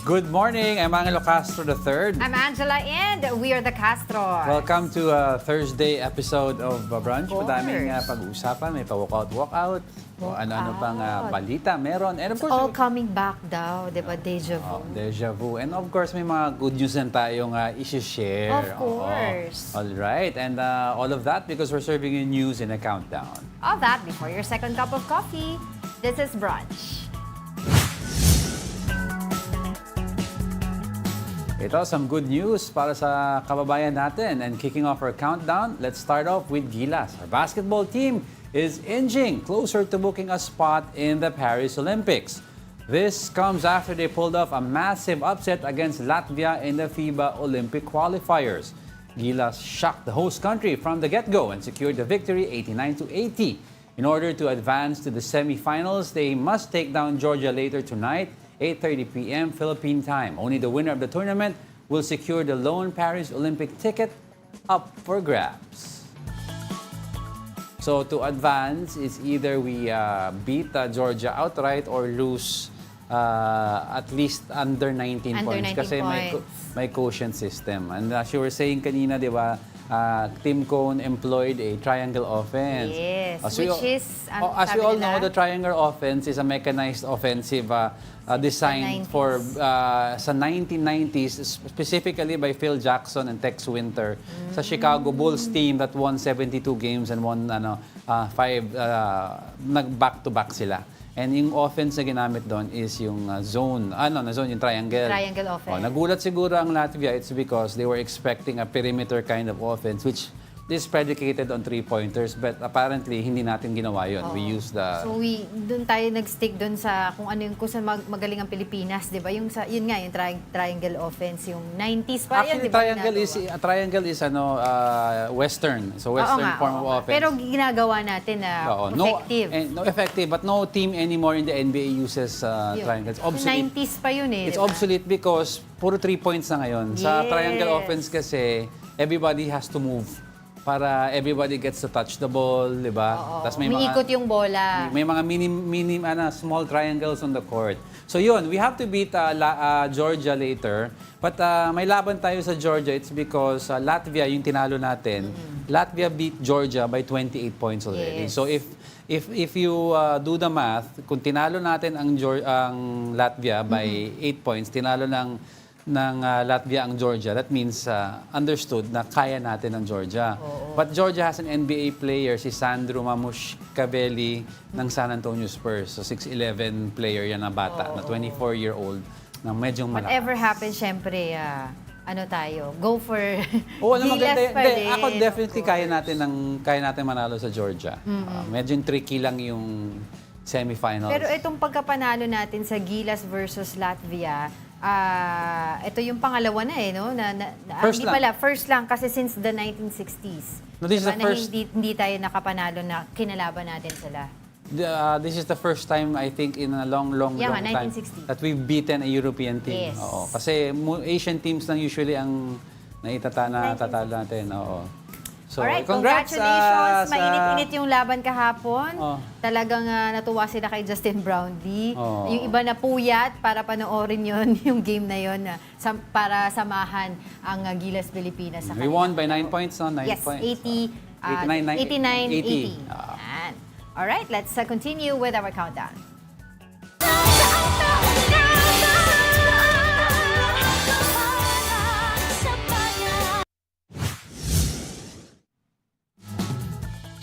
Good morning, I'm Angelo Castro III. I'm Angela and we are the Castros. Welcome to a Thursday episode of Brunch. Of course. Madaming pag-uusapan, may pa-walkout, o ano-ano pang balita meron. And of course, All coming back daw, di ba? Deja vu. Deja vu. And of course, may mga good news na tayong isi-share. Of course. All right. And all of that because we're serving you news in a countdown. All that before your second cup of coffee. This is Brunch. Ito, some good news para sa kababayan natin. And kicking off our countdown, let's start off with Gilas. Our basketball team is inching closer to booking a spot in the Paris Olympics. This comes after they pulled off a massive upset against Latvia in the FIBA Olympic qualifiers. Gilas shocked the host country from the get-go and secured the victory 89-80. In order to advance to the semifinals, they must take down Georgia later tonight, 8:30 p.m. Philippine time. Only the winner of the tournament will secure the lone Paris Olympic ticket up for grabs. So to advance, it's either we beat Georgia outright or lose at least under 19 points. 19 Kasi points. may quotient system. And as you were saying kanina, di ba, Team Cone employed a triangle offense. Yes, As we all know, the triangle offense is a mechanized offensive designed for sa 1990s, specifically by Phil Jackson and Tex Winter sa Chicago Bulls team that won 72 games and won 5 nag-back-to-back sila. And yung offense na ginamit doon is yung zone, yung triangle. Triangle offense. Nagulat siguro ang Latvia, it's because they were expecting a perimeter kind of offense, which is predicated on three-pointers, but apparently hindi natin ginawa yun. We used the... So doon tayo nag-stick doon sa kung ano yung kung saan magaling ang Pilipinas, di ba? Yun nga, yung triangle offense, yung 90s pa yan, Actually, di ba? triangle is Western. So Western form of offense. Pero ginagawa natin na effective. No effective, but no team anymore in the NBA uses triangles. Obsolete. 90s pa yun eh. It's diba? obsolete because puro 3 points na ngayon. Sa Yes. triangle offense kasi, everybody has to move para everybody gets to touch the ball, di ba? Oo. Umiikot yung bola. May mga small triangles on the court. So yun, we have to beat Georgia later. But may laban tayo sa Georgia. It's because Latvia, yung tinalo natin, Latvia beat Georgia by 28 points already. Yes. So if you do the math, kung tinalo natin ang Latvia by 8 points, tinalo ng Latvia ang Georgia, that means understood na kaya natin ang Georgia. But Georgia has an NBA player, si Sandro Mamushkaveli ng San Antonio Spurs. So 6'11 player yan na bata, na 24-year-old, na medyo malakas. Whatever happens, syempre, tayo, go for maganda. Gilas pa din. Ako definitely kaya natin manalo sa Georgia. Medyo tricky lang yung semifinals. Pero itong pagkapanalo natin sa Gilas versus Latvia, ito yung pangalawa na no? First lang kasi since the 1960s. No, this is the first... hindi tayo nakapanalo na kinalaban natin sila. This is the first time, I think, in a long time 1960. that we've beaten a European team. Yes. Oo. Kasi Asian teams lang usually ang natatalo natin. Oo. So, alright, congrats, congratulations. Mainit-init yung laban kahapon. Oh. Talagang natuwa sila kay Justin Brownlee. Oh. Yung iba na puyat para panoorin yon yung game na yon para samahan ang Gilas Pilipinas. We won by 9 points, no? 9 yes, points. 89-80. Alright, let's continue with our countdown.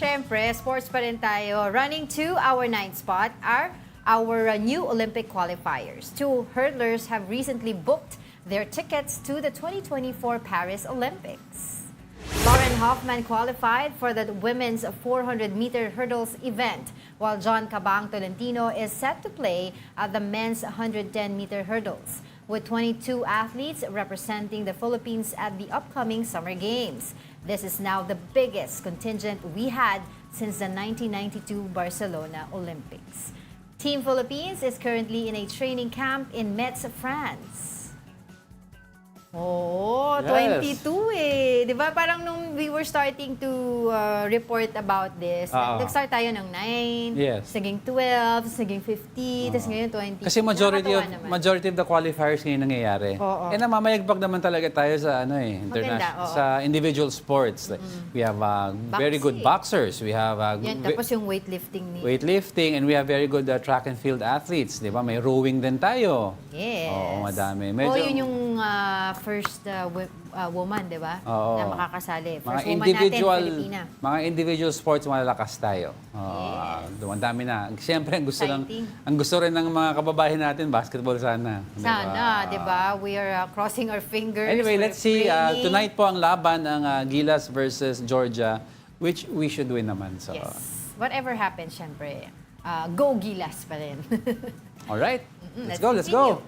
Siyempre, sports pa rin tayo. Running to our ninth spot are our new Olympic qualifiers. 2 hurdlers have recently booked their tickets to the 2024 Paris Olympics. Lauren Hoffman qualified for the women's 400-meter hurdles event, while John Cabang Tolentino is set to play at the men's 110-meter hurdles, with 22 athletes representing the Philippines at the upcoming Summer Games. This is now the biggest contingent we had since the 1992 Barcelona Olympics. Team Philippines is currently in a training camp in Metz, France. Oo, Yes. 22 eh. Di ba parang nung we were starting to report about this, nag-start tayo ng 9, Yes. naging 12, naging 50, tapos ngayon 20. Kasi majority of the qualifiers ngayon nangyayari. Oo. Namamayagpag naman talaga tayo sa Maganda, oo. sa individual sports. Like, we have very good boxers, we have Yan, tapos yung weightlifting ni... weightlifting, and we have very good track and field athletes, 'di ba? May rowing din tayo. Yes. Oo, madami. Yun yung first woman, di ba? Oo. Na makakasali. First woman natin, Filipina. Mga individual sports, malalakas tayo. Ang dami na. Siyempre, ang gusto rin ng mga kababayan natin, basketball sana. Sana, di ba? We are crossing our fingers. Anyway, We're let's see. praying. Tonight po ang laban ng Gilas versus Georgia, which we should win naman. So, Yes. Whatever happens, syempre, go Gilas pa rin. alright. Let's go. continue.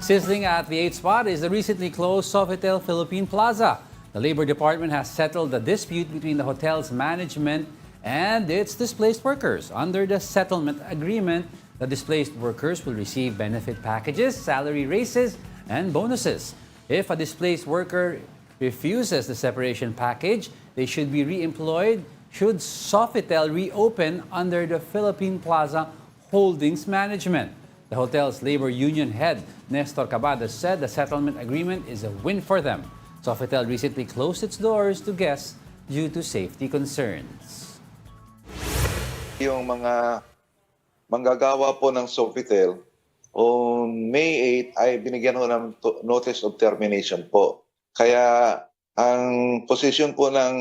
Sizzling at the 8th spot is the recently closed Sofitel Philippine Plaza. The Labor Department has settled the dispute between the hotel's management and its displaced workers. Under the settlement agreement, the displaced workers will receive benefit packages, salary raises, and bonuses. If a displaced worker refuses the separation package, they should be re-employed should Sofitel reopen under the Philippine Plaza Holdings management. The hotel's labor union head, Nestor Cabada, said the settlement agreement is a win for them. Sofitel recently closed its doors to guests due to safety concerns. Yung mga manggagawa po ng Sofitel, on May 8 ay binigyan ho ng notice of termination po. Kaya ang position po ng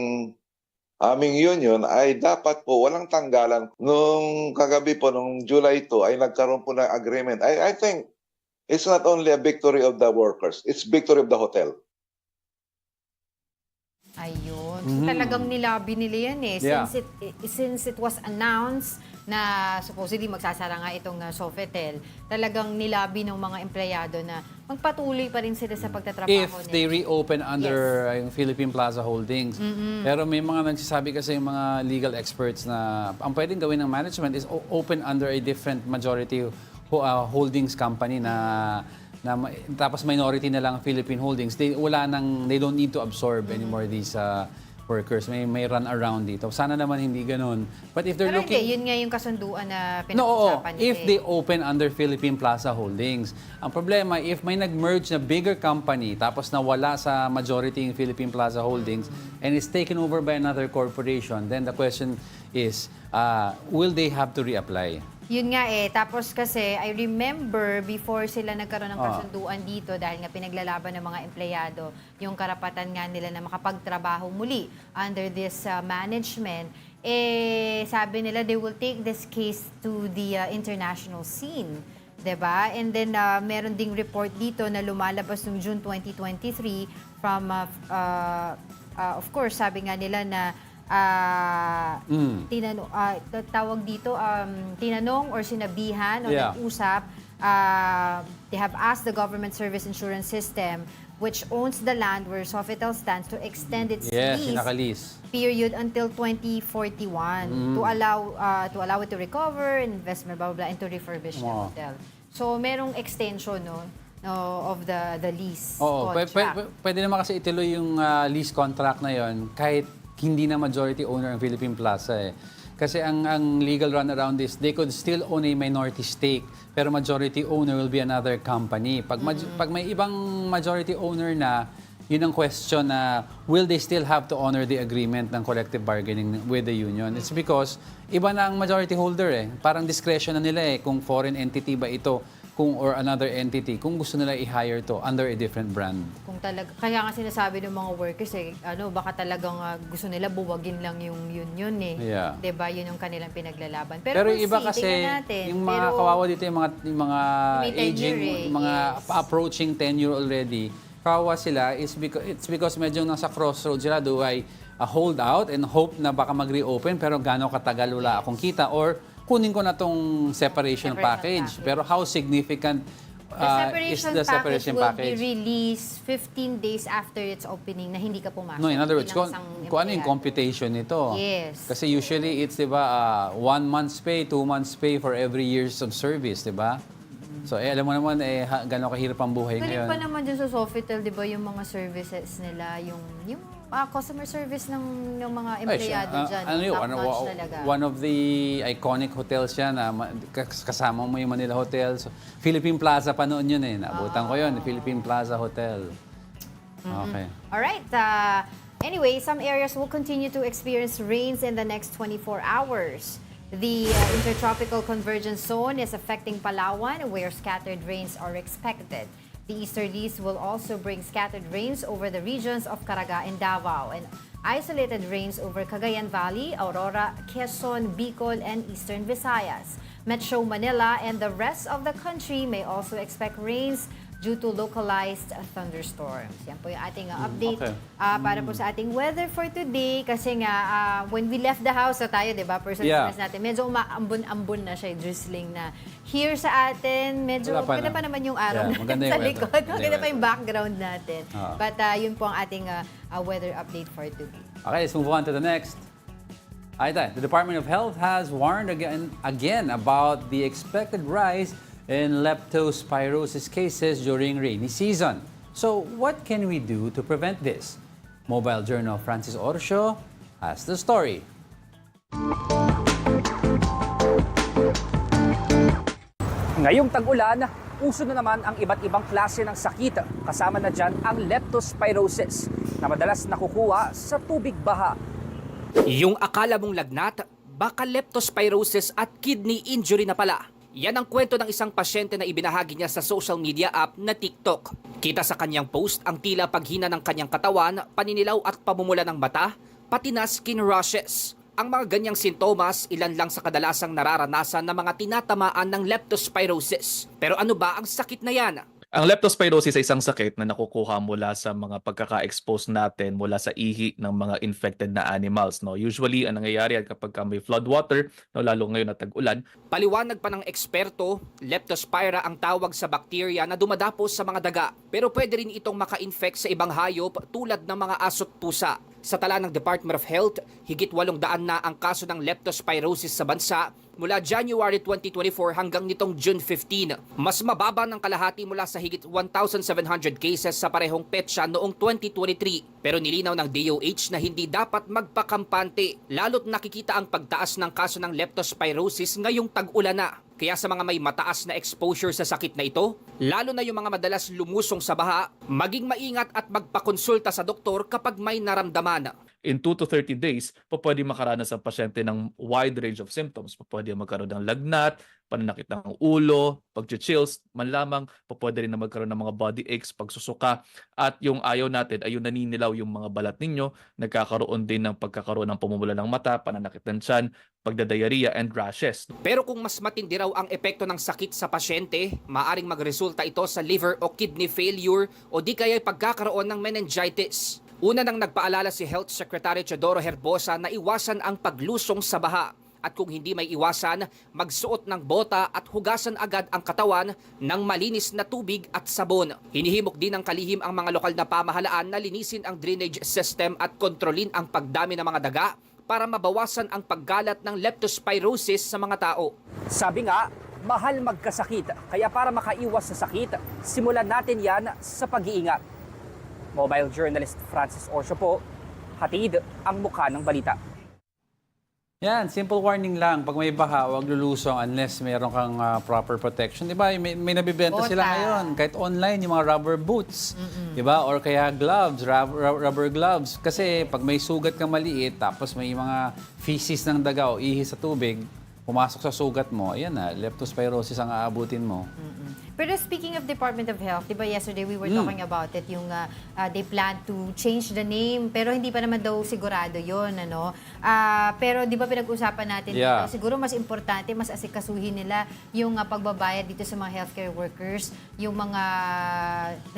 aming union ay dapat po walang tanggalan. Nung kagabi po, nung July 2, ay nagkaroon po ng agreement. I think it's not only a victory of the workers, it's victory of the hotel. Ayun. So, talagang nilabi nila yan eh. Yeah. Since it was announced na supposedly magsasara nga itong Sofitel, talagang nilabi ng mga empleyado na magpatuloy pa rin sila sa pagtatrabaho If they reopen under yung Philippine Plaza Holdings. Pero may mga nagsasabi kasi yung mga legal experts na ang pwedeng gawin ng management is open under a different majority holdings company tapos minority na lang Philippine Holdings. They don't need to absorb anymore these workers. May run around dito. Sana naman hindi ganun. But if they're Pero looking... hindi, yun nga yung kasunduan na No, pinag-usapan nila. if they open under Philippine Plaza Holdings. Ang problema, if may nag-merge na bigger company tapos nawala sa majority yung Philippine Plaza Holdings and is taken over by another corporation, then the question is, will they have to reapply? Yun nga eh. Tapos kasi, I remember before sila nagkaroon ng kasunduan dito dahil nga pinaglalaban ng mga empleyado yung karapatan nga nila na makapagtrabaho muli under this management, sabi nila they will take this case to the international scene. 'Di ba? And then meron ding report dito na lumalabas noong June 2023 from of course sabi nga nila na tinanong or sinabihan o nag-usap, they have asked the government service insurance system which owns the land where Sofitel stands to extend its lease period until 2041 to allow it to recover, investment, blah, blah, blah, and to refurbish the hotel. So, merong extension of the lease contract. Pwede naman kasi ituloy yung lease contract na yon kahit hindi na majority owner ang Philippine Plaza eh. Kasi ang legal run around this, they could still own a minority stake, pero majority owner will be another company. Pag may ibang majority owner na, yun ang question na, will they still have to honor the agreement ng collective bargaining with the union? It's because iba na ang majority holder eh. Parang discretion na nila eh, kung foreign entity ba ito, or another entity, kung gusto nila i-hire to under a different brand. Kaya nga sinasabi ng mga workers baka talagang gusto nila buwagin lang yung union eh. Yeah. 'Di ba? Yun yung kanilang pinaglalaban. Pero yung iba kasi, yung mga kawawa dito, yung mga aging, mga approaching 10-year already, kawawa sila it's because medyo nasa crossroads sila. Do I hold out and hope na baka mag-reopen pero gaano katagal wala akong kita, or kunin ko na tong separation package. Pero how significant is the separation package? Will be released 15 days after its opening na hindi ka pumasok. No, in other words, kung ano yung computation nito. Yes. Kasi usually it's, 1 month's pay, 2 months pay for every years of service, di ba? So, alam mo naman, gano'ng kahirap ang buhay Galing ngayon. pa naman dyan sa Sofitel, di ba, yung mga services nila, yung customer service ng mga empleyado dyan. Top-notch talaga. One of the iconic hotels yan, kasama mo yung Manila Hotel. So, Philippine Plaza pa noon yun Naabutan ko yun, Philippine Plaza Hotel. Okay. Alright, anyway, some areas will continue to experience rains in the next 24 hours. The intertropical convergence zone is affecting Palawan, where scattered rains are expected. The easterlies will also bring scattered rains over the regions of Caraga and Davao, and isolated rains over Cagayan Valley, Aurora, Quezon, Bicol, and Eastern Visayas. Metro Manila and the rest of the country may also expect rains due to localized thunderstorms. Yan po yung ating update para po sa ating weather for today. Kasi nga, when we left the house, tayo, di ba, personal natin, medyo umaambon-ambon na siya, drizzling na. Here sa atin, medyo maganda pa naman yung araw natin sa likod. Maganda pa yung background natin. But yun po ang ating weather update for today. Okay, let's move on to the next. The Department of Health has warned again about the expected rise in leptospirosis cases during rainy season. So, what can we do to prevent this? Mobile Journal Francis Orsho has the story. Ngayong tag-ulan, uso na naman ang iba't ibang klase ng sakit. Kasama na dyan ang leptospirosis na madalas nakukuha sa tubig baha. Yung akala mong lagnat, baka leptospirosis at kidney injury na pala. Yan ang kwento ng isang pasyente na ibinahagi niya sa social media app na TikTok. Kita sa kanyang post ang tila paghina ng kanyang katawan, paninilaw at pamumula ng mata, pati na skin rashes. Ang mga ganyang sintomas, ilan lang sa kadalasang nararanasan ng mga tinatamaan ng leptospirosis. Pero ano ba ang sakit na yan? Ang leptospirosis ay isang sakit na nakukuha mula sa mga pagkaka-expose natin mula sa ihi ng mga infected na animals. No? Usually, ang nangyayari kapag may floodwater, no, lalo ngayon na tag-ulan. Paliwanag pa ng eksperto, leptospira ang tawag sa bakterya na dumadapos sa mga daga. Pero pwede rin itong maka-infect sa ibang hayop tulad ng mga aso't pusa. Sa tala ng Department of Health, higit 800 na ang kaso ng leptospirosis sa bansa mula January 2024 hanggang nitong June 15. Mas mababa ng kalahati mula sa higit 1,700 cases sa parehong petsa noong 2023. Pero nilinaw ng DOH na hindi dapat magpakampante, lalo't nakikita ang pagtaas ng kaso ng leptospirosis ngayong tag-ulan na. Kaya sa mga may mataas na exposure sa sakit na ito, lalo na yung mga madalas lumusong sa baha, maging maingat at magpakonsulta sa doktor kapag may naramdaman. In 2 to 30 days, pwede makaranas ang pasyente ng wide range of symptoms. Pwede magkaroon ng lagnat, pananakit ng ulo, pag-chills, man lamang, pwede rin na magkaroon ng mga body aches, pagsusuka, at yung ayaw natin ay yung naninilaw yung mga balat ninyo, nagkakaroon din ng pagkakaroon ng pumumula ng mata, pananakit ng tiyan, pagdadiarrhea, and rashes. Pero kung mas matindi raw ang epekto ng sakit sa pasyente, maaring magresulta ito sa liver o kidney failure o di kaya pagkakaroon ng meningitis. Una nang nagpaalala si Health Secretary Teodoro Herbosa na iwasan ang paglusong sa baha. At kung hindi may iwasan, magsuot ng bota at hugasan agad ang katawan ng malinis na tubig at sabon. Hinihimok din ng kalihim ang mga lokal na pamahalaan na linisin ang drainage system at kontrolin ang pagdami ng mga daga para mabawasan ang paggalat ng leptospirosis sa mga tao. Sabi nga, mahal magkasakit. Kaya para makaiwas sa sakit, simulan natin yan sa pag-iingat. Mobile journalist Francis Orsho po, hatid ang mukha ng balita. Yan, simple warning lang. Pag may baha, huwag lulusong unless meron kang proper protection. Diba? May nabibenta sila ngayon. Kahit online, yung mga rubber boots. Diba? Or kaya gloves, rubber gloves. Kasi pag may sugat kang maliit, tapos may mga feces ng daga o ihi sa tubig, pumasok sa sugat mo, ayan na, leptospirosis ang aabutin mo. Pero speaking of Department of Health, di ba yesterday we were talking about it, yung they plan to change the name, pero hindi pa naman daw sigurado yon, ano? Pero di ba pinag-usapan natin dito, siguro mas importante, mas asikasuhin nila yung pagbabayad dito sa mga healthcare workers, yung mga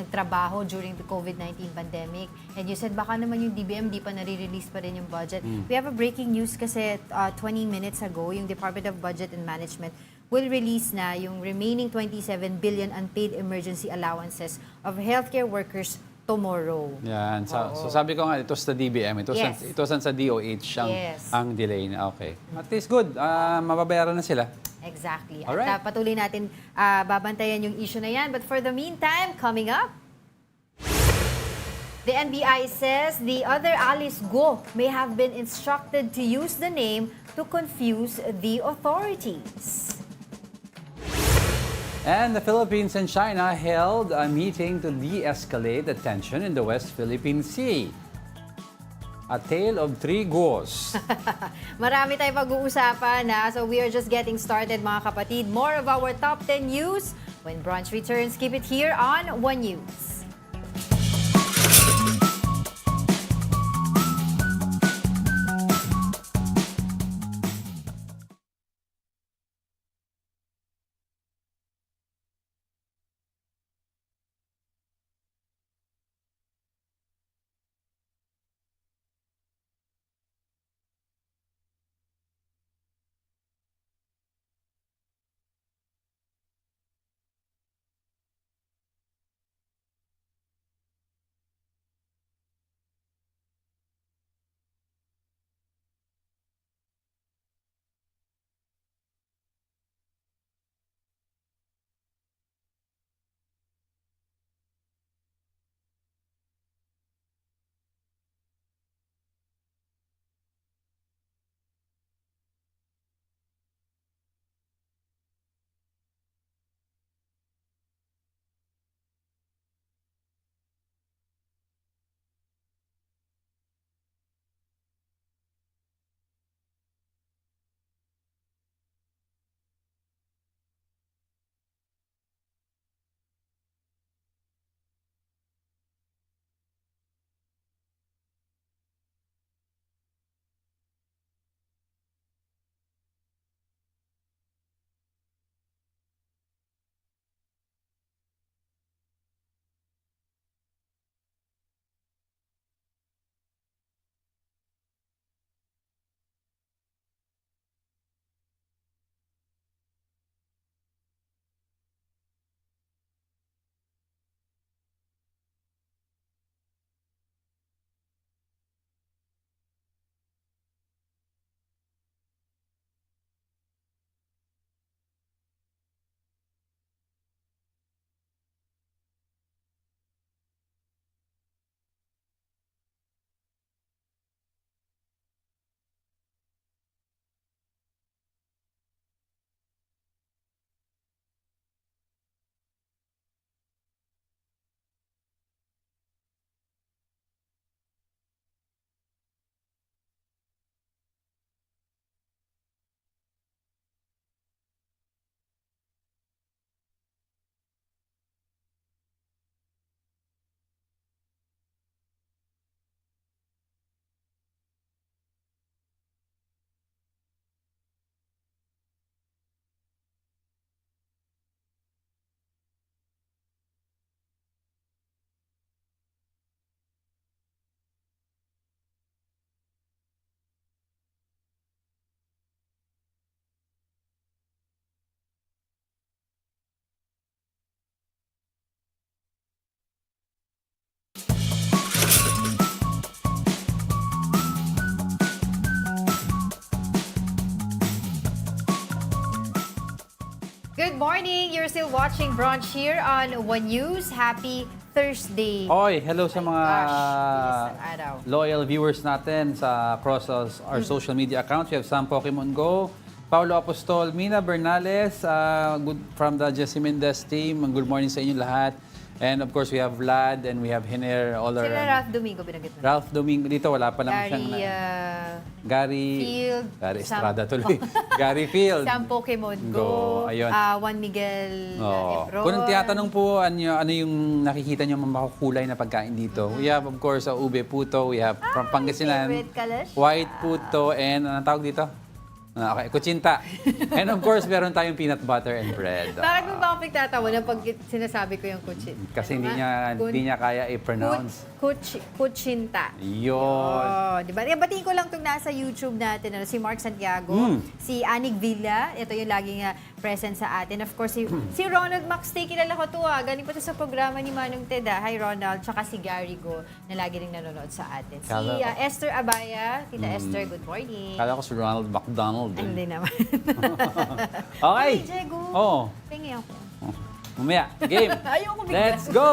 nagtrabaho during the COVID-19 pandemic. And you said baka naman yung DBM di pa nare-release pa rin yung budget. We have a breaking news kasi 20 minutes ago, yung Department of Budget and Management will release na yung remaining 27 billion unpaid emergency allowances of healthcare workers tomorrow. Yan. Oo. So sabi ko nga, it was the DBM. Yes. It wasn't sa DOH Yes. ang delay na. Okay. At least good. Mababayaran na sila. Exactly. Alright. At patuloy natin babantayan yung issue na yan. But for the meantime, coming up, the NBI says the other Alice Go may have been instructed to use the name to confuse the authorities. And the Philippines and China held a meeting to de-escalate the tension in the West Philippine Sea. A tale of three goes. Marami tayong pag-uusapan na. So we are just getting started mga kapatid. More of our top 10 news when Brunch returns. Keep it here on One News. Good morning! You're still watching Brunch here on One News. Happy Thursday. Oy, hello sa My mga gosh, bilis ng araw. loyal viewers natin sa across our social media accounts. We have Sam Pokemon Go, Paulo Apostol, Mina Bernales, good from the Jesse Mendez team. Good morning sa inyo lahat. And of course, we have Vlad and we have Hiner, all our... Sila Ralph Domingo, binanggit mo. Ralph Domingo, dito wala pa lang siyang... Gary Field. Gary Estrada tuloy. Gary Field. Sam Pokemon Go. Go, ayun. Juan Miguel Oh. Ebron. Kung tinatanong po ano yung nakikita niyo makukulay na pagkain dito, we have of course ube puto, we have from Pangasinan, favorite kalash. white puto, and anong tawag dito? Okay, kuchinta. And of course, meron tayong peanut butter and bread. Bakit mo ba ako pagtatawa na pag sinasabi ko yung kuchin? Kasi hindi niya kaya i-pronounce. Kuchinta. Yun. Oh, di ba? Batiin ko lang itong nasa YouTube natin, si Mark Santiago, si Anig Villa, ito yung laging present sa atin. Of course, si Ronald Maxtay, kilala ko to Galing pa to sa programa ni Manong Ted. Hi Ronald, tsaka si Gary Go na lagi rin nanonood sa atin. Si Esther Abaya, Tita Esther, good morning. Kala ko si Ronald McDonald. Hindi naman. Okay. Hey, Jego. Oh. Pingi ako. Mamaya, game. Ayoko bigla. Let's go!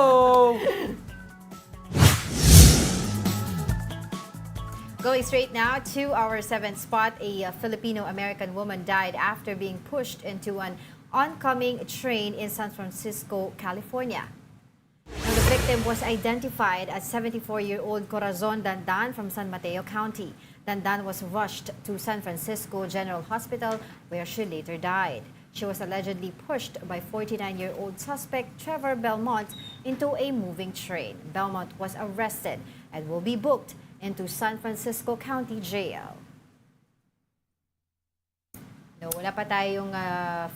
Going straight now to our 7th spot, a Filipino-American woman died after being pushed into an oncoming train in San Francisco, California. Now, the victim was identified as 74-year-old Corazon Dandan from San Mateo County. Dandan was rushed to San Francisco General Hospital where she later died. She was allegedly pushed by 49-year-old suspect Trevor Belmont into a moving train. Belmont was arrested and will be booked into San Francisco County Jail. No, wala pa tayong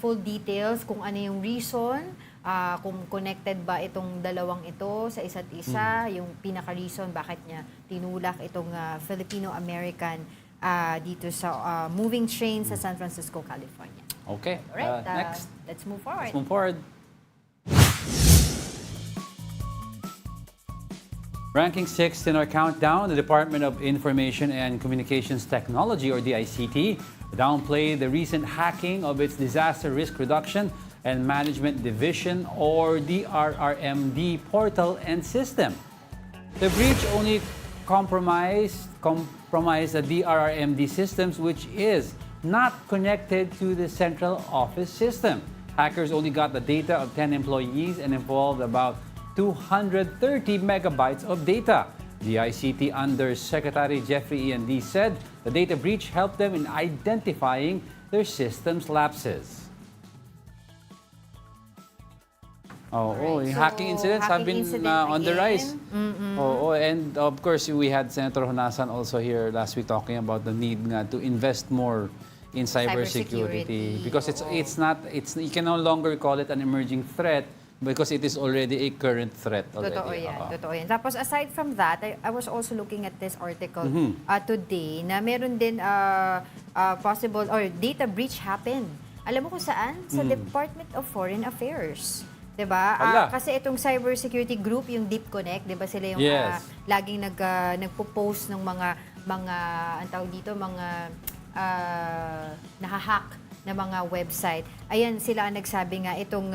full details kung ano yung reason, kung connected ba itong dalawang ito sa isa't isa, yung pinaka-reason bakit niya tinulak itong Filipino-American dito sa moving train sa San Francisco, California. Okay, Alright, next. let's move forward. Let's move forward. Ranking 6th in our countdown, the Department of Information and Communications Technology, or DICT, downplayed the recent hacking of its Disaster Risk Reduction and Management Division, or DRRMD, portal and system. The breach only compromised the DRRMD systems, which is not connected to the central office system. Hackers only got the data of 10 employees and involved about 230 megabytes of data. The ICT Undersecretary Jeffrey E&D said the data breach helped them in identifying their system's lapses. Yung hacking incidents have been on the rise. And of course, we had Senator Honasan also here last week talking about the need to invest more in cybersecurity because you can no longer call it an emerging threat because it is already a current threat already. Totoo yan. Tapos aside from that, I was also looking at this article today na meron din possible or data breach happened. Alam mo kung saan? Sa Department of Foreign Affairs. 'Di ba? Kasi itong cybersecurity group, yung Deep Connect, 'di ba sila yung laging nagpo-post ng mga ang tawag dito, mga nahahack na mga website. Ayan, sila ang nagsabi nga itong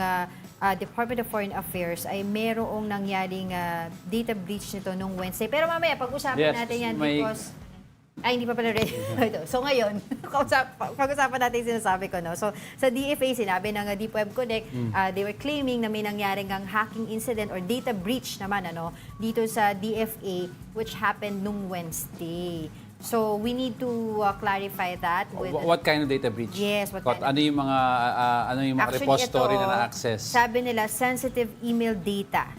Department of Foreign Affairs ay merong nangyaring data breach nito nung Wednesday. Pero mamaya, pag-usapan natin yan because hindi pa pala ready. So ngayon, pag-usapan natin yung sinasabi ko. No? So sa DFA, sinabi ng Deep Web Connect, they were claiming na may nangyaring hacking incident or data breach naman dito sa DFA which happened nung Wednesday. So we need to clarify that. What kind of data breach? Yes, what kind of... Ano yung mga repository na na-access? Sabi nila, sensitive email data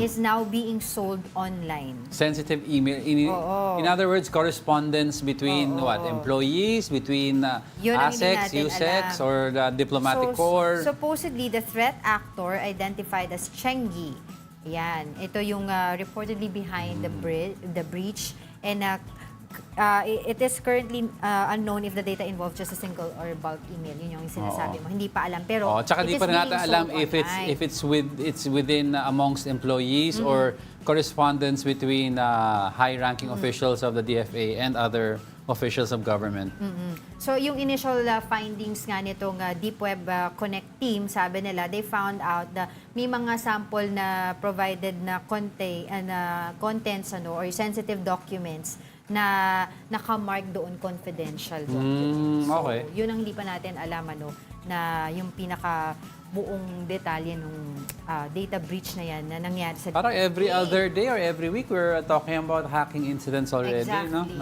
is now being sold online. Sensitive email. In other words, correspondence between employees, between ASECs, USECs, or the diplomatic corps. Supposedly, the threat actor identified as Chengi. Yan. Ito yung reportedly behind the breach. And it is currently unknown if the data involved just a single or bulk email. Yun yung sinasabi mo. Hindi pa alam. Pero tsaka di pa rin natin alam if it's within amongst employees or correspondence between high-ranking officials of the DFA and other officials of government. So yung initial findings nga nitong Deep Web Connect team, sabi nila, they found out na may mga sample na provided na contents or sensitive documents na nakamark doon confidential documents. So, yun ang hindi pa natin alam na yung pinaka buong detalye ng data breach na yan na nangyari sa Parang every other day or every week we're talking about hacking incidents already. Exactly.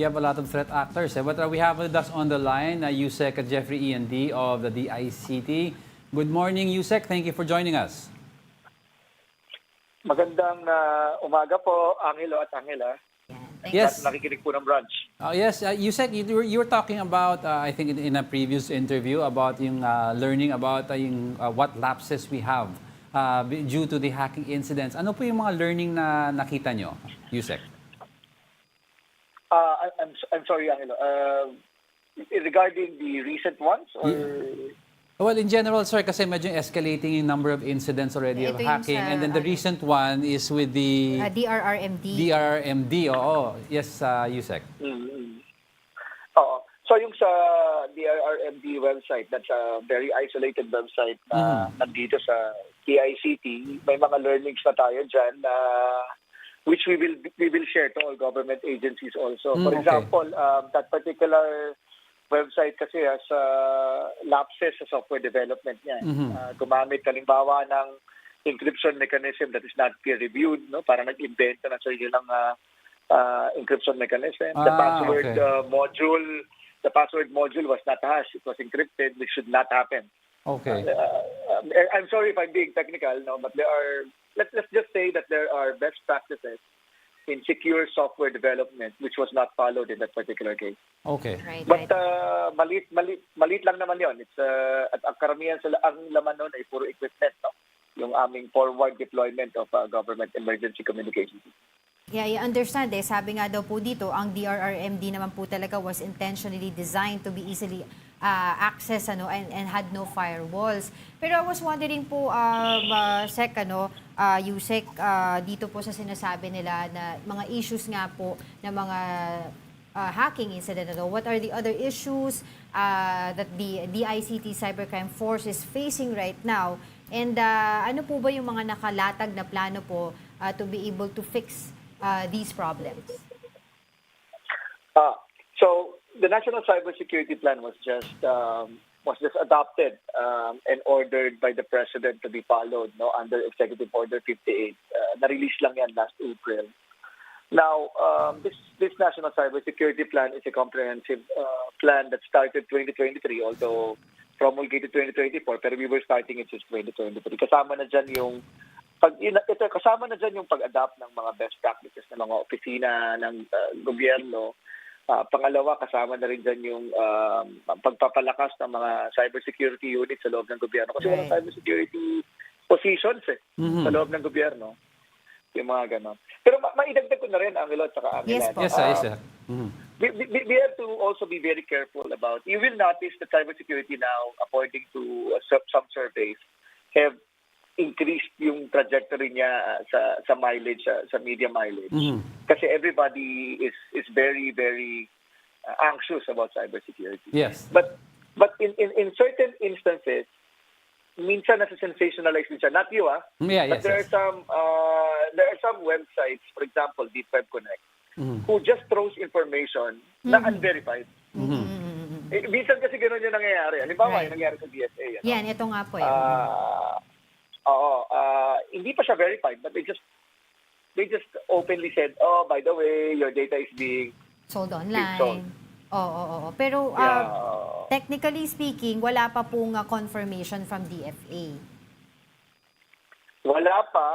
You have a lot of threat actors. But we have with us on the line Yusek Jeffrey E&D of the DICT. Good morning, Yusek. Thank you for joining us. Magandang umaga po, Angelo at Angela. Yes. Nakikinig po ng Brunch. Yes, you said you were talking about, I think in a previous interview, about yung learning about what lapses we have due to the hacking incidents. Ano po yung mga learning na nakita nyo, Yusek? I'm sorry, Angelo. Regarding the recent ones? Or... Well, in general, sir, kasi medyo escalating yung number of incidents already of Ito yung hacking. sa, And then the recent one is with the DRRMD. DRMD. Oo. Yes, Yusek. Mm-hmm. Oo. So yung sa DRRMD website, that's a very isolated website na nandito sa DICT. May mga learnings na tayo dyan na which we will share to all government agencies also. For Okay. example, that particular website kasi has lapses sa software development niya. Gumamit halimbawa ng encryption mechanism that is not peer-reviewed, no? Para nag-invento ng sarili ng encryption mechanism. The password module was not hashed. It was encrypted, which should not happen. Okay. I'm sorry if I'm being technical, no, but there are, let's just say that there are best practices in secure software development which was not followed in that particular case. Okay. Right, But right. malit lang naman 'yon. It's at ang karamihan sa ang laman noon ay puro equipment, no. Yung aming forward deployment of government emergency communications. Yeah, I understand eh. Sabi nga daw po dito, ang DRRMD naman po talaga was intentionally designed to be easily accessed and had no firewalls. Pero I was wondering po, Sec, Yusek, dito po sa sinasabi nila na mga issues nga po na mga hacking incident, what are the other issues that the DICT Cybercrime Force is facing right now? And ano po ba yung mga nakalatag na plano po to be able to fix these problems? So the National Cybersecurity Plan was just adopted and ordered by the President to be followed, no, under Executive Order 58. Na-release lang yan last April. Now, this National Cybersecurity Plan is a comprehensive plan that started 2023, although promulgated 2024, pero we were starting it since 2023. Kasama na dyan yung pag-adapt ng mga best practices ng mga opisina ng gobyerno. Pangalawa, kasama na rin dyan yung pagpapalakas ng mga cybersecurity units sa loob ng gobyerno. Kasi walang cybersecurity positions sa loob ng gobyerno. Yung mga gano'n. Pero maidagdag ko na rin, Angelo at saka Angela. Yes, po. Yes, sir. We have to also be very careful about, you will notice that cybersecurity now, according to some surveys, have increased yung trajectory niya sa mileage, sa media mileage. Kasi everybody is very, very anxious about cybersecurity. Yes. But in certain instances, minsan nasa-sensationalize din siya. Not you, Yeah, but yes, there yes. are some websites, for example, Deep Web Connect, who just throws information na unverified. Minsan kasi gano'n yung nangyayari. Halimbawa, yung nangyayari sa DFA. Yan, ito nga po. Hindi pa siya verified, but they just openly said, oh, by the way, your data is being Sold online. sold. Oo. Pero technically speaking, wala pa pong confirmation from DFA. Wala pa.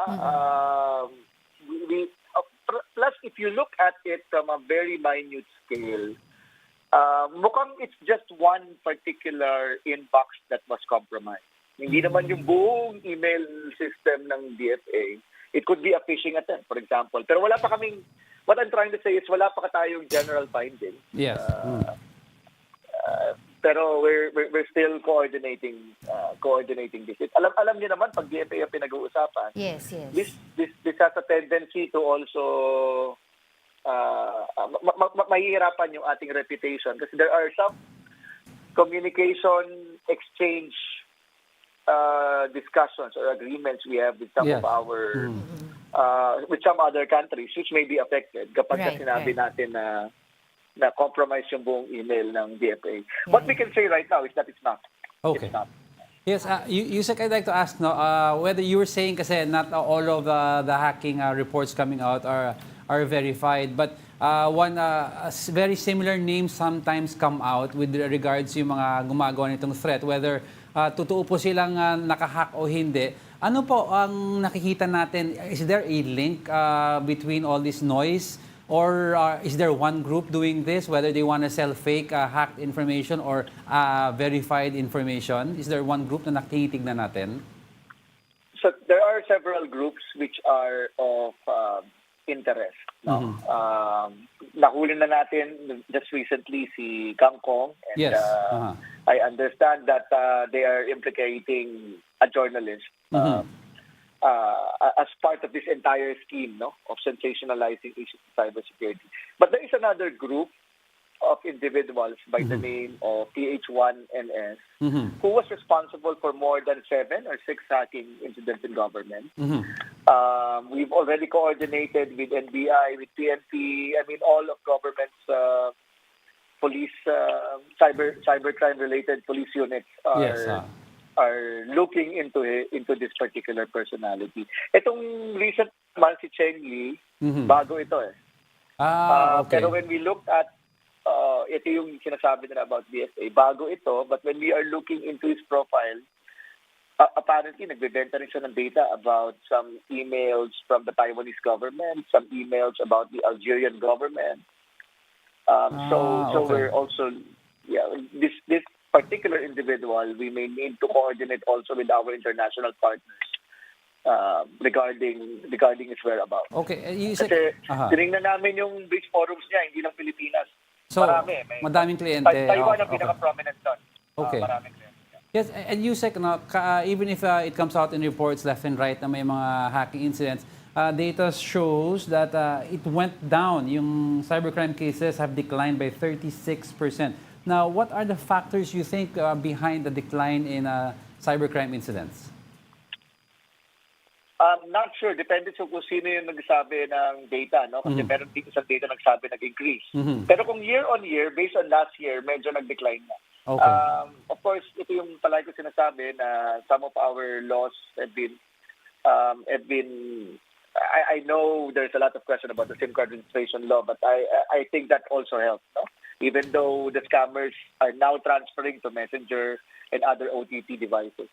Plus, if you look at it from a very minute scale, mukhang it's just one particular inbox that was compromised. Hindi naman yung buong email system ng DFA. It could be a phishing attempt, for example. Pero wala pa kaming, what I'm trying to say is wala pa tayong general findings. Yes. Pero we're still coordinating this. Alam niyo naman pag DFA ang pinag-uusapan. Yes. This has a tendency to also mahihirapan yung ating reputation kasi there are some communication exchange discussions or agreements we have with some of our with some other countries which may be affected kapag sinabi natin na compromise yung buong email ng DFA. What we can say right now is that it's not. Okay. It's not. Yes, Yusek, I'd like to ask whether you were saying kasi not all of the hacking reports coming out are verified, but very similar names sometimes come out with regards yung mga gumagawa nitong threat, whether totoo po silang nakahack o hindi. Ano po ang nakikita natin? Is there a link between all this noise? Or is there one group doing this, whether they want to sell fake hacked information or verified information? Is there one group na nakititignan natin? So there are several groups which are of interest. No? Nahuli na natin just recently si Kangkong and I understand that they are implicating a journalist as part of this entire scheme, no, of sensationalizing issues of cybersecurity. But there is another group of individuals by the name of PH1NS who was responsible for more than 7 or 6 hacking incidents in government. We've already coordinated with NBI, with PNP, I mean all of government's police, cybercrime-related police units are looking into this particular personality. Itong recent naman si Cheng Li, bago ito eh. Okay. Pero when we looked at ito yung sinasabi nila about DFA, bago ito, but when we are looking into his profile, apparently nagbebenta rin siya ng data about some emails from the Taiwanese government, some emails about the Algerian government. So we're also, this particular individual, we may need to coordinate also with our international partners regarding his whereabouts. Okay, you said, Kasi tinignan namin yung bridge forums niya, hindi lang Pilipinas. so, Marami. madaming kliyente. Taiwan ang pinaka-prominent doon. Okay. Maraming kliyente. Yes, and Yusek, no, even if it comes out in reports left and right na may mga hacking incidents, data shows that it went down. Yung cybercrime cases have declined by 36%. Now, what are the factors you think behind the decline in cybercrime incidents? Not sure. Depende sa kung sino yung nagsabi ng data, no? Kasi meron dito sa data nagsabi nag-increase. Pero kung year on year, based on last year, medyo nag-decline na. Okay. Of course, ito yung palagi ko sinasabi na some of our laws have been I know there's a lot of question about the SIM card registration law, but I think that also helps, no? Even though the scammers are now transferring to Messenger and other OTT devices.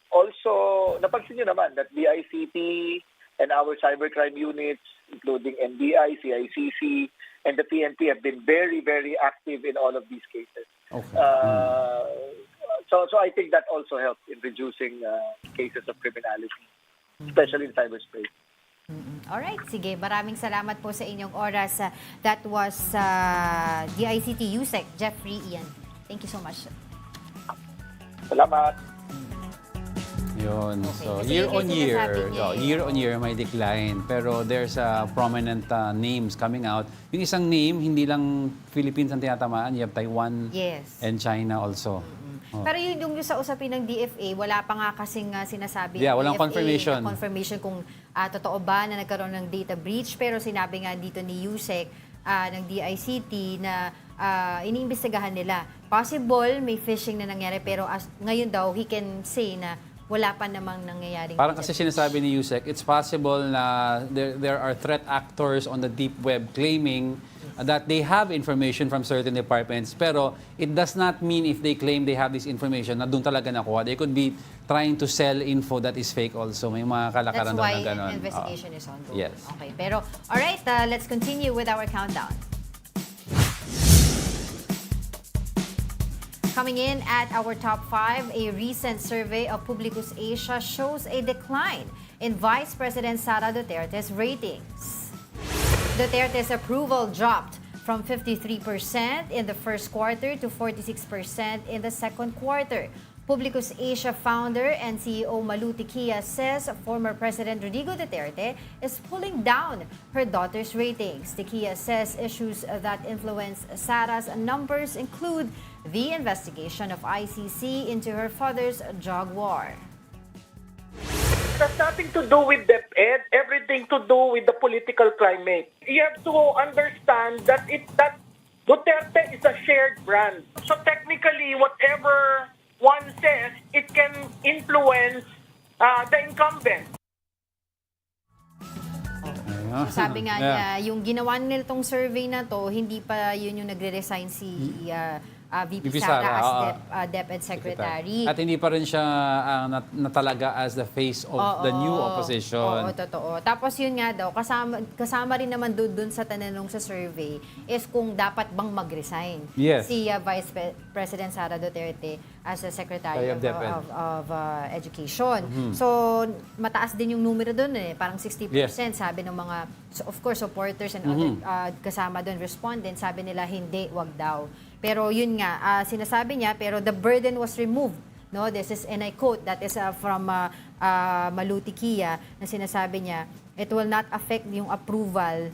Also, napansin nyo naman that DICT and our cybercrime units, including NBI, CICC, and the PNP have been very, very active in all of these cases. Okay. So I think that also helps in reducing cases of criminality, especially in cyberspace. Alright, sige. Maraming salamat po sa inyong oras. That was DICT USEC, Jeffrey Ian. Thank you so much. Salamat. Yun. Okay. So, Kasi year yun on yung year, sinasabi niya, year on year may decline. Pero there's prominent names coming out. Yung isang name, hindi lang Philippines ang tinatamaan. You have Taiwan Yes. and China also. Pero yung sa usapin ng DFA, wala pa nga kasing sinasabi ng walang DFA confirmation. na confirmation kung totoo ba na nagkaroon ng data breach. Pero sinabi nga dito ni USEC ng DICT na iniimbestigahan nila. Possible may phishing na nangyari pero ngayon daw he can say na wala pa namang nangyayaring Parang kasi sinasabi ni Yusek, it's possible na there are threat actors on the deep web claiming that they have information from certain departments, pero it does not mean if they claim they have this information na doon talaga nakuha. They could be trying to sell info that is fake also. May mga kalakaran daw na That's gano'n. why investigation is ongoing. Yes. Okay, pero alright, let's continue with our countdown. Coming in at our top 5, a recent survey of Publicus Asia shows a decline in Vice President Sara Duterte's ratings. Duterte's approval dropped from 53% in the first quarter to 46% in the second quarter. Publicus Asia founder and CEO Malu Tiquia says former President Rodrigo Duterte is pulling down her daughter's ratings. Tiquia says issues that influence Sara's numbers include the investigation of ICC into her father's drug war. It has nothing to do with DepEd, everything to do with the political climate. You have to understand that Duterte is a shared brand. So technically, whatever one says, it can influence the incumbent. So sabi nga niya, yung ginawa nila itong survey na to, hindi pa yun yung nagre-resign si VP Sara as DepEd Secretary. At hindi pa rin siya natalaga as the face of the new opposition. Oo, totoo. Tapos yun nga daw, kasama rin naman doon sa tanong sa survey is kung dapat bang mag-resign si Vice President Sara Duterte as a Secretary of Education. So, mataas din yung numero doon eh. Parang 60%. Sabi ng mga, of course, supporters and other kasama doon, respondents, sabi nila hindi, wag daw. Pero yun nga, sinasabi niya, pero the burden was removed. No, this is, and I quote, that is from Maluti Kia, na sinasabi niya, it will not affect yung approval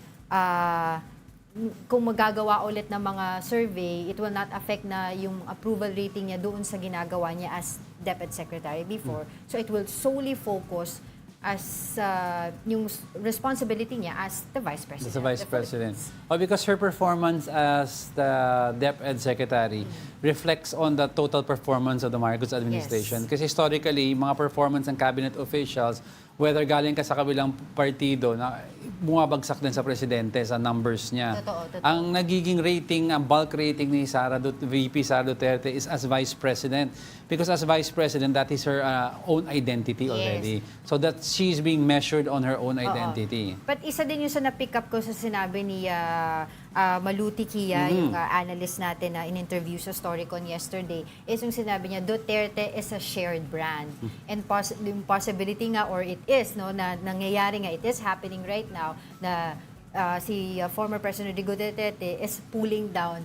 kung magagawa ulit ng mga survey, it will not affect na yung approval rating niya doon sa ginagawa niya as Deputy Secretary before. So it will solely focus as yung responsibility niya as the Vice President. As the Vice President. Oh, because her performance as the DepEd Secretary reflects on the total performance of the Marcos administration. Yes. Kasi historically, mga performance ng cabinet officials, whether galing ka sa kabilang partido, na bumabagsak din sa presidente sa numbers niya. Totoo. Ang nagiging rating, ang bulk rating ni VP Sara Duterte is as Vice President. Because as Vice President, that is her own identity already. So that she's being measured on her own identity. But isa din yung sa na-pick up ko sa sinabi ni Maluti Kia, yung analyst natin na in-interview sa Storycon yesterday, is yung sinabi niya, Duterte is a shared brand. And yung possibility nga, or it is, no, na nangyayari nga, it is happening right now, na si former President Duterte is pulling down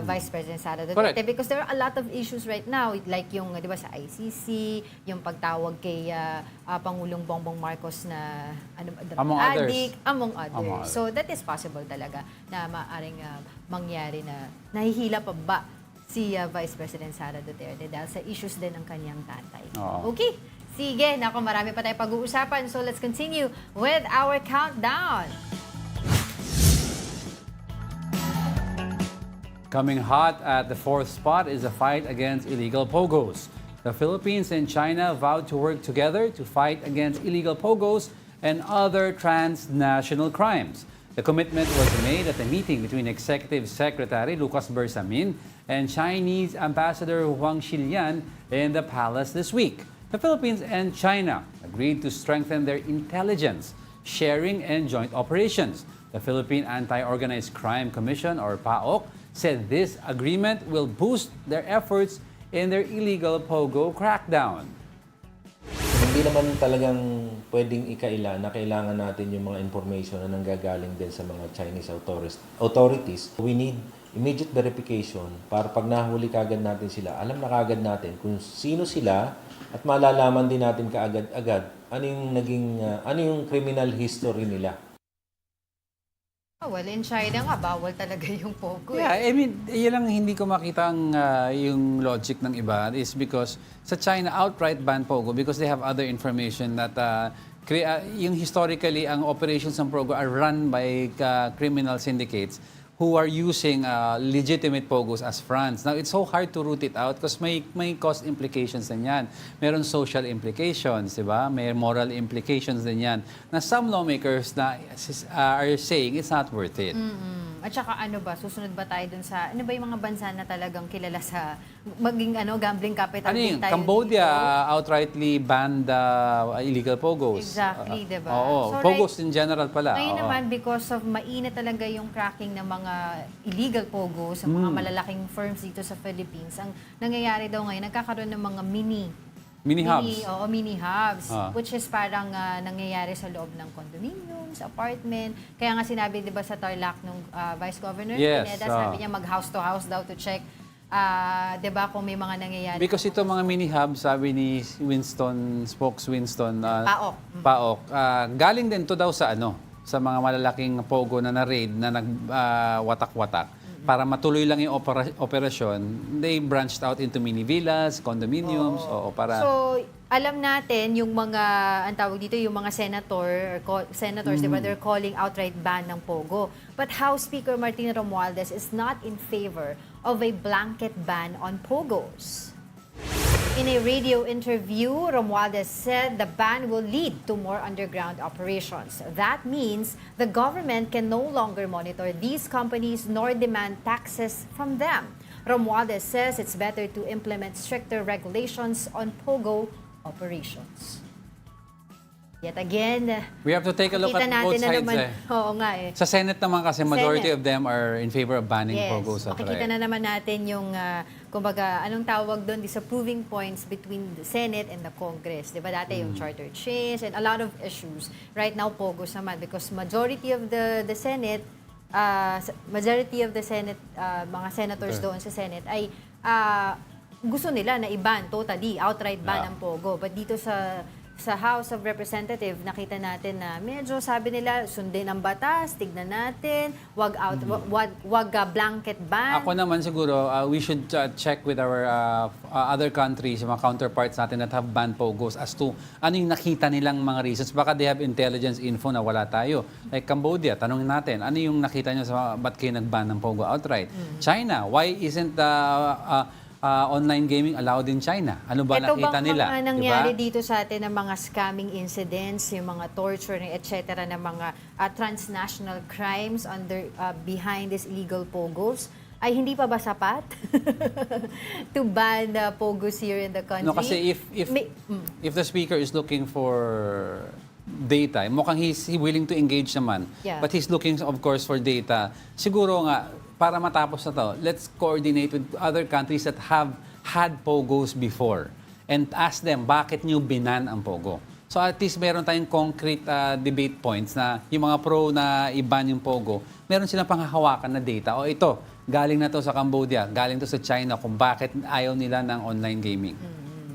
Vice President Sara Duterte. Correct. Because there are a lot of issues right now, like yung, di ba, sa ICC, yung pagtawag kay Pangulong Bongbong Marcos na Among others. addict, among others. So that is possible talaga na maaring mangyari na nahihila pa ba si Vice President Sara Duterte dahil sa issues din ng kanyang tatay. Oo. Okay. Sige, naku, marami pa tayo pag-uusapan. So let's continue with our countdown. Coming hot at the fourth spot is the fight against illegal Pogos. The Philippines and China vowed to work together to fight against illegal Pogos and other transnational crimes. The commitment was made at a meeting between Executive Secretary Lucas Bersamin and Chinese Ambassador Huang Xilian in the palace this week. The Philippines and China agreed to strengthen their intelligence, sharing, and joint operations. The Philippine Anti-Organized Crime Commission, or PAOC, said this agreement will boost their efforts in their illegal Pogo crackdown. Hindi naman talagang pwedeng ikaila na kailangan natin yung mga information na nanggagaling din sa mga Chinese authorities. We need immediate verification para pag nahuli kagad natin sila, alam na kagad natin kung sino sila at malalaman din natin kaagad-agad ano yung criminal history nila. Well, in China nga, bawal talaga yung Pogo. Yeah, I mean, yun lang hindi ko makita ang yung logic ng iba is because sa China outright ban Pogo because they have other information that yung historically ang operations ng Pogo are run by criminal syndicates who are using legitimate Pogos as fronts. Now, it's so hard to root it out because may cost implications din yan. Meron social implications, di ba? May moral implications din yan. Na some lawmakers na are saying it's not worth it. At saka ano ba, susunod ba tayo dun sa, ano ba yung mga bansa na talagang kilala sa maging gambling capital? Ano din yun? tayo Cambodia dito? outrightly banned illegal Pogos. Exactly, diba? Oo, So, Pogos in general pala. Ngayon Oo. naman, because of mainit talaga yung cracking ng mga illegal Pogo sa mga malalaking firms dito sa Philippines, ang nangyayari daw ngayon, nagkakaroon ng mga Mini hubs. Mini hubs, Ah. which is parang nangyayari sa loob ng condominiums, apartment. Kaya nga sinabi, di ba, sa Tarlac nung Vice Governor Yes, Pineda, sabi niya mag-house to house daw to check, di ba, kung may mga nangyayari. Because ito mga mini hubs, sabi ni Winston, PAOK. galing din to daw sa sa mga malalaking Pogo na na-raid na nagwatak-watak. Para matuloy lang yung operasyon, they branched out into mini villas, condominiums, para... So, alam natin yung mga, ang tawag dito, yung mga senators, di ba, they're calling outright ban ng Pogo. But House Speaker Martin Romualdez is not in favor of a blanket ban on Pogos. In a radio interview, Romualdez said the ban will lead to more underground operations. That means the government can no longer monitor these companies nor demand taxes from them. Romualdez says it's better to implement stricter regulations on Pogo operations. Yet again, We have to take a look at both sides. Oo nga eh. Sa Senate naman kasi majority Senate. of them are in favor of banning Pogos makikita outright. na naman natin yung, kumbaga, anong tawag doon, disapproving points between the Senate and the Congress. Di ba dati yung charter change and a lot of issues. Right now, Pogos naman because majority of the Senate majority of the Senate, mga senators doon sa Senate ay gusto nila na i-ban totally, outright ban ang Pogo. But dito sa House of Representatives, nakita natin na medyo sabi nila, sundin ang batas, tignan natin, wag blanket ban. Ako naman siguro, we should check with our other countries, mga counterparts natin that have banned Pogos as to ano yung nakita nilang mga reasons. Baka they have intelligence info na wala tayo. Like Cambodia, tanongin natin, ano yung nakita nyo sa ba't kayo nag-ban ng Pogo outright? China, why isn't online gaming allowed in China? Ano ba nakita nila? Ito bang mga nangyari dito sa atin ng mga scamming incidents, yung mga torture, etc. ng mga transnational crimes behind these illegal Pogos? Ay hindi pa ba sapat to ban Pogos here in the country? No, kasi if the speaker is looking for data, mukhang he's willing to engage naman, but he's looking of course for data. Siguro nga, para matapos na to, let's coordinate with other countries that have had Pogos before and ask them, bakit nyo binan ang Pogo? So at least meron tayong concrete debate points na yung mga pro na i-ban yung Pogo, meron silang panghahawakan na data. O ito, galing na to sa Cambodia, galing to sa China kung bakit ayaw nila ng online gaming.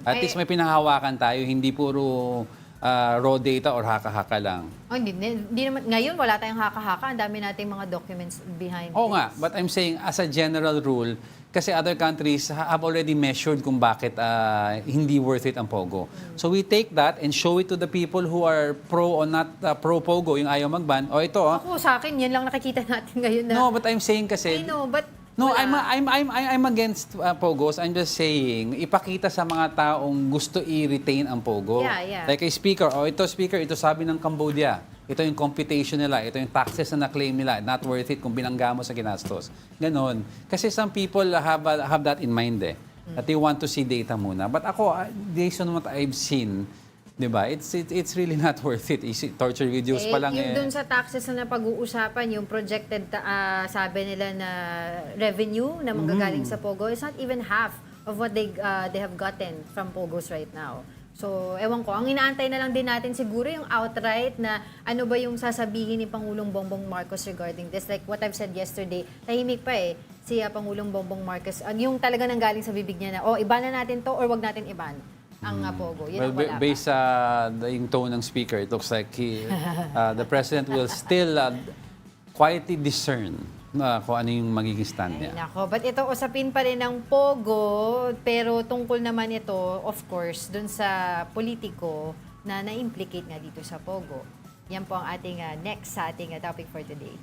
At least may pinahawakan tayo, hindi puro raw data or haka-haka lang. Oh, hindi naman, ngayon wala tayong haka-haka. Ang dami nating mga documents behind Oo this. nga, but I'm saying as a general rule, kasi other countries have already measured kung bakit hindi worth it ang Pogo. So we take that and show it to the people who are pro or not pro-Pogo, yung ayaw mag-ban. O ito, Ako, sa akin, yan lang nakikita natin ngayon na... No, but I'm saying kasi... I know, but... No, wala. I'm against Pogos. I'm just saying, ipakita sa mga taong gusto i-retain ang Pogo. Yeah. Like a speaker, ito sabi ng Cambodia. Ito yung computation nila, ito yung taxes na na-claim nila, not worth it kung binangga mo sa ginastos. Ganon. Kasi some people have that in mind that they want to see data muna. But ako, based on what I've seen, diba? It's really not worth it. Torture videos pa lang yung dun sa taxes na pag-uusapan, yung projected, sabi nila na revenue na manggagaling sa Pogo, is not even half of what they have gotten from Pogos right now. So, ewan ko, ang inaantay na lang din natin siguro yung outright na ano ba yung sasabihin ni Pangulong Bongbong Marcos regarding this. Like what I've said yesterday, tahimik pa si Pangulong Bongbong Marcos. Yung talaga nanggaling sa bibig niya na, iban na natin to or wag natin iban ang Pogo. Yun ang wala based sa yung tone ng speaker, it looks like the president will still quietly discern kung ano yung magiging stand niya. Nako, but ito usapin pa rin ng Pogo, pero tungkol naman ito, of course, dun sa politiko na na-implicate nga dito sa Pogo. Yan po ang ating next sa ating topic for today.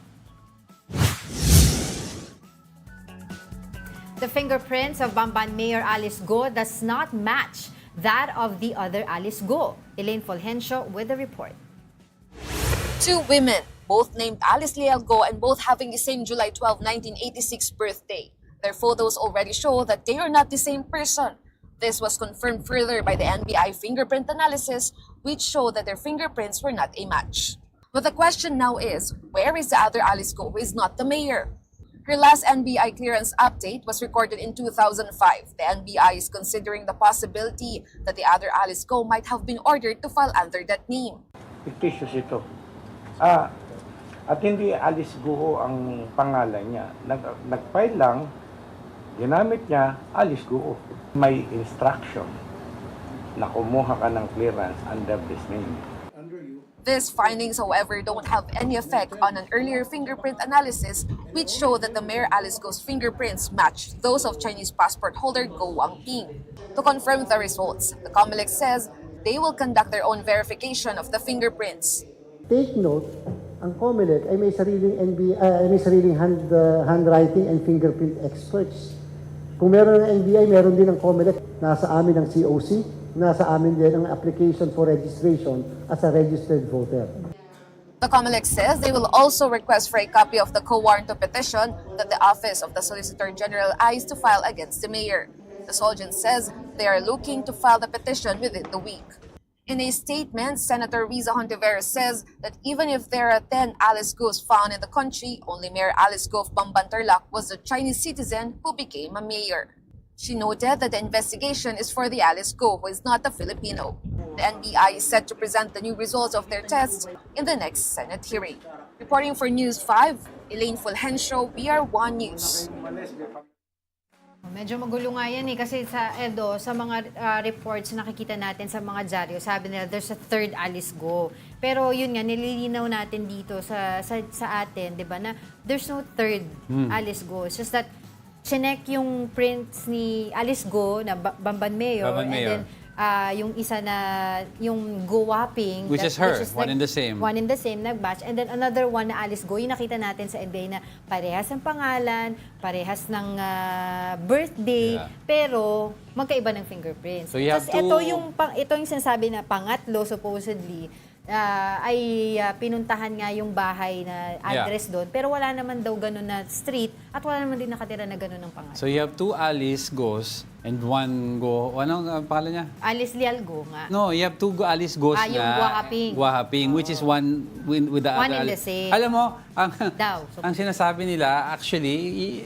The fingerprints of Bamban Mayor Alice Go does not match that of the other Alice Go. Elaine Fulgencio with the report. Two women, both named Alice Leal Go and both having the same July 12, 1986 birthday. Their photos already show that they are not the same person. This was confirmed further by the NBI fingerprint analysis, which showed that their fingerprints were not a match. But the question now is, where is the other Alice Go who is not the mayor? Her last NBI clearance update was recorded in 2005. The NBI is considering the possibility that the other Alice Go might have been ordered to file under that name. Fictitious ito. At hindi Alice Go ang pangalan niya. Nag-file lang, ginamit niya Alice Go. May instruction na kumuha ka ng clearance under this name. These findings, however, don't have any effect on an earlier fingerprint analysis which showed that the Mayor Alice Go's fingerprints matched those of Chinese passport holder Go Wangping. To confirm the results, the COMELEC says they will conduct their own verification of the fingerprints. Take note, ang COMELEC ay may sariling handwriting and fingerprint experts. Kung meron ng NBI, meron din ng COMELEC. Nasa amin ang COC. Nasa amin din ang application for registration as a registered voter. The COMELEC says they will also request for a copy of the co-warranto petition that the Office of the Solicitor General eyes to file against the mayor. The Solgen says they are looking to file the petition within the week. In a statement, Senator Riza Hontiveros says that even if there are 10 Alice Go's found in the country, only Mayor Alice Go of Bambantarlac was a Chinese citizen who became a mayor. She noted that the investigation is for the Alice Go, who is not a Filipino. The NBI is set to present the new results of their tests in the next Senate hearing. Reporting for News 5, Elaine Fulgencio, BR1 News. Medyo magulo nga yan kasi sa Edo, sa mga reports na nakikita natin sa mga dyaryo, sabi nila there's a third Alice Go. Pero yun nga, nililinaw natin dito sa atin, di ba, na there's no third Alice Go. It's just that chinek yung prints ni Alice Go na Bamban Mayor, Bamban Mayor. and then yung isa na yung Go Wapping, Which is her, one in the same. One in the same, nag-batch. And then another one na Alice Go, yung nakita natin sa NBI na parehas ng pangalan, parehas ng birthday, Yeah. pero magkaiba ng fingerprints. So you have Tapos to- ito yung sinasabi na pangatlo, supposedly, ay pinuntahan nga yung bahay na address doon, pero wala naman daw ganun na street at wala naman din nakatira na ganun ng pangalan. So you have 2 Alice Gos and 1 Go. Anong pangalan niya? Alice Lial Go nga. No, you have 2 Alice Gos Yung na Guahaping. Guahaping, which is one with the One other in the Alice. same. Alam mo, Daw. ang sinasabi nila, actually,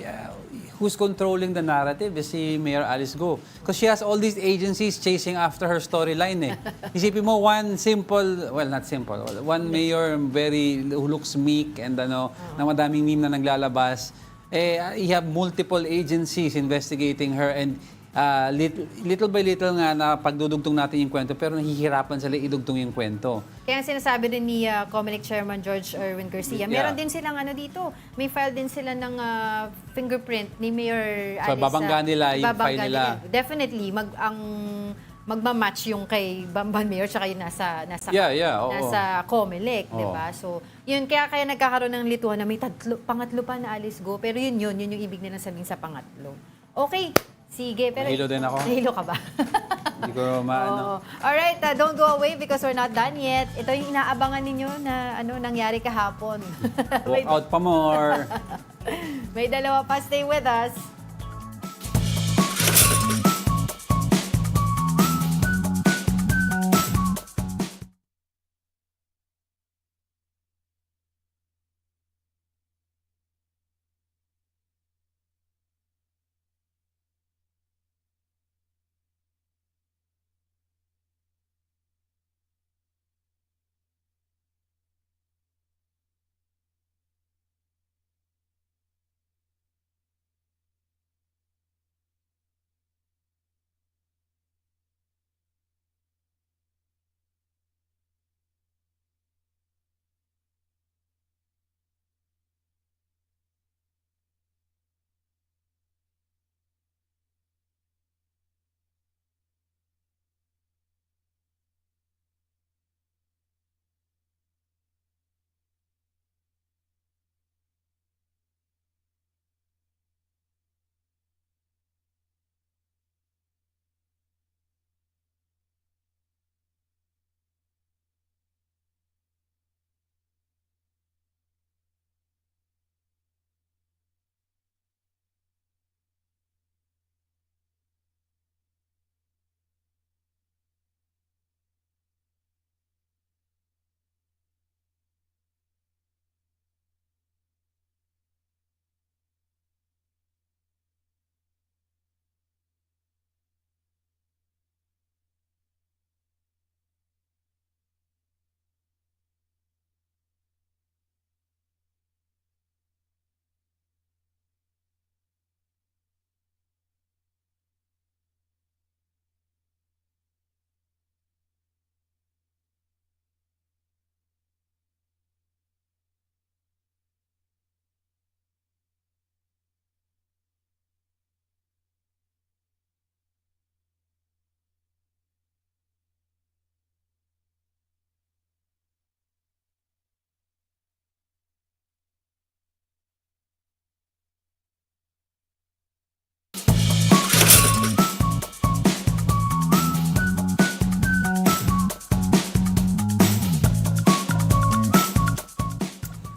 who's controlling the narrative is si Mayor Alice Go. Because she has all these agencies chasing after her storyline eh. Isipin mo, one simple, well, not simple, one mayor who looks meek and na madaming meme na naglalabas. You have multiple agencies investigating her and little by little nga na pagdudugtong natin yung kwento pero nahihirapan sila idugtong yung kwento. Kaya sinasabi din ni Comelec Chairman George Erwin Garcia, meron Yeah. din silang dito, may file din sila ng fingerprint ni Mayor So, Alice. babangga nila yung babangga file nila. Definitely, magmamatch yung kay Bamban Mayor tsaka yung nasa Oo. nasa Comelec, di Oo. ba? So, yun kaya nagkakaroon ng lituhan na may pangatlo pa na Alice Go, pero yun yung ibig nilang sabihin sa pangatlo. Okay, sige, pero Nahilo din ako. Nahilo ka ba? Hindi ko maano. Oo. Alright, don't go away because we're not done yet. Ito yung inaabangan ninyo na nangyari kahapon. Walk out pa more. May dalawa pa. Stay with us.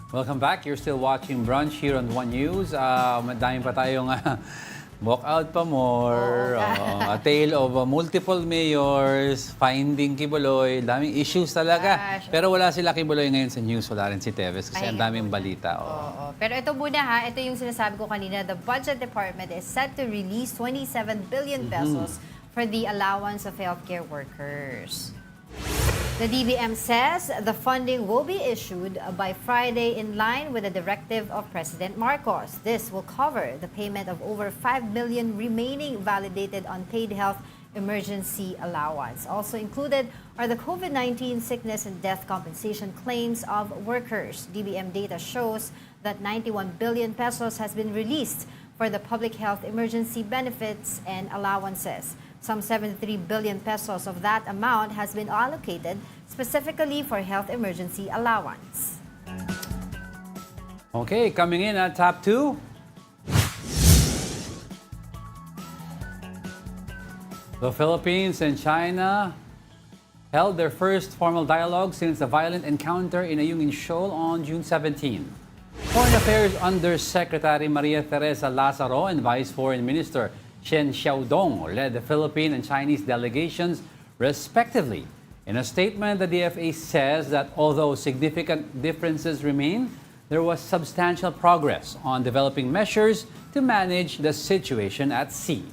Welcome back. You're still watching Brunch here on One News. Madami pa tayong walk out pa more. A tale of multiple mayors, finding Kibuloy. Daming issues talaga. Gosh. Pero wala sila Kibuloy ngayon sa news. Wala rin si Teves kasi Ay, ang daming balita. Oo. Pero ito muna ito yung sinasabi ko kanina, the budget department is set to release 27 billion pesos for the allowance of healthcare workers. The DBM says the funding will be issued by Friday in line with the directive of President Marcos. This will cover the payment of over 5 million remaining validated unpaid health emergency allowance. Also included are the COVID-19 sickness and death compensation claims of workers. DBM data shows that 91 billion pesos has been released for the public health emergency benefits and allowances. Some 73 billion pesos of that amount has been allocated specifically for health emergency allowance. Okay, coming in at top 2. The Philippines and China held their first formal dialogue since a violent encounter in Ayungin Shoal on June 17. Foreign Affairs Undersecretary Maria Teresa Lazaro and Vice Foreign Minister Chen Xiaodong led the Philippine and Chinese delegations respectively. In a statement, the DFA says that although significant differences remain, there was substantial progress on developing measures to manage the situation at sea.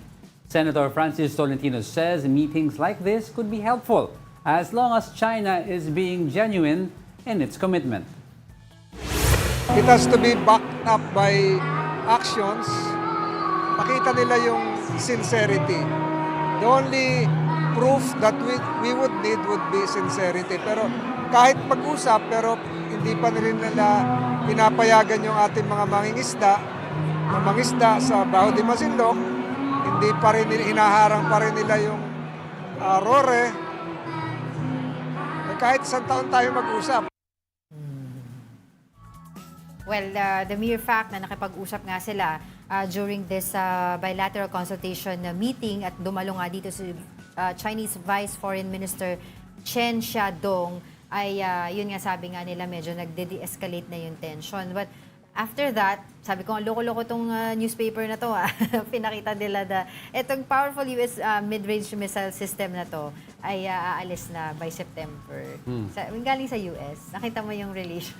Senator Francis Tolentino says meetings like this could be helpful as long as China is being genuine in its commitment. It has to be backed up by actions. Makita nila yung sincerity. The only proof that we would need would be sincerity. Pero kahit mag-usap, pero hindi pa rin nila pinapayagan yung ating mga mangingisda sa Baho de Masinloc, hindi pa rin hinaharang pa rin nila yung RORE. Kahit isang taon tayo mag-usap. Well, the mere fact na nakipag-usap nga sila during this bilateral consultation meeting at dumalo nga dito si Chinese Vice Foreign Minister Chen Xiaodong ay yun nga sabi nga nila medyo nagde-de-escalate na yung tension. But after that, sabi ko, loko-loko tong newspaper na to. Pinakita nila na itong powerful US mid-range missile system na to ay aalis na by September. Galing sa US. Nakita mo yung relation.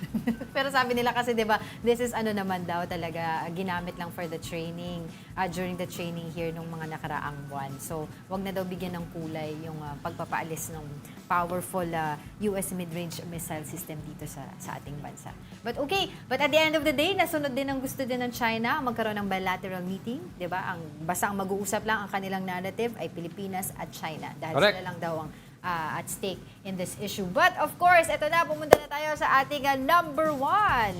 Pero sabi nila kasi, di ba, this is ano naman daw talaga, ginamit lang for the training, during the training here nung mga nakaraang buwan. So, wag na daw bigyan ng kulay yung pagpapaalis ng powerful US mid-range missile system dito sa ating bansa. But okay, but at the end of the day, nasunod din ang gusto din ng China magkaroon ng bilateral meeting, 'di ba? Basta ang mag-uusap lang ang kanilang narrative ay Pilipinas at China dahil Correct. sila lang daw ang at stake in this issue. But of course, eto na, pumunta na tayo sa ating number 1.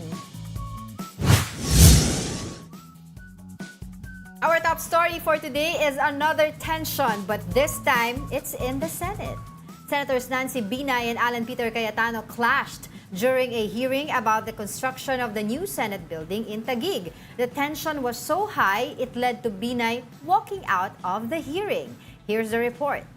Our top story for today is another tension, but this time it's in the Senate. Senators Nancy Binay and Alan Peter Cayetano clashed during a hearing about the construction of the new Senate building in Taguig. The tension was so high, it led to Binay walking out of the hearing. Here's the report.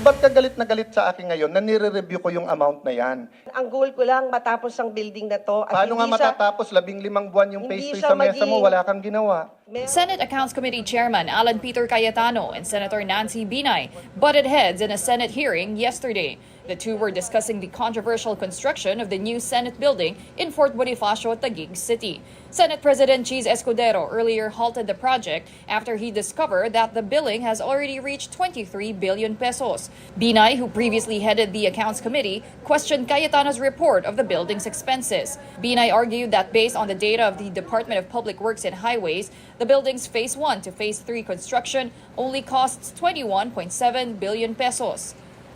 Ba't ka galit na galit sa akin ngayon na nire-review ko yung amount na yan? Ang goal ko lang matapos ang building na to. At Paano nga matatapos? 15 buwan yung phase 3 sa mesa mo, wala kang ginawa. Senate Accounts Committee Chairman Alan Peter Cayetano and Senator Nancy Binay butted heads in a Senate hearing yesterday. The two were discussing the controversial construction of the new Senate building in Fort Bonifacio, Taguig City. Senate President Cheese Escudero earlier halted the project after he discovered that the billing has already reached 23 billion pesos. Binay, who previously headed the Accounts Committee, questioned Cayetano's report of the building's expenses. Binay argued that based on the data of the Department of Public Works and Highways, the building's Phase 1 to Phase 3 construction only costs 21.7 billion pesos.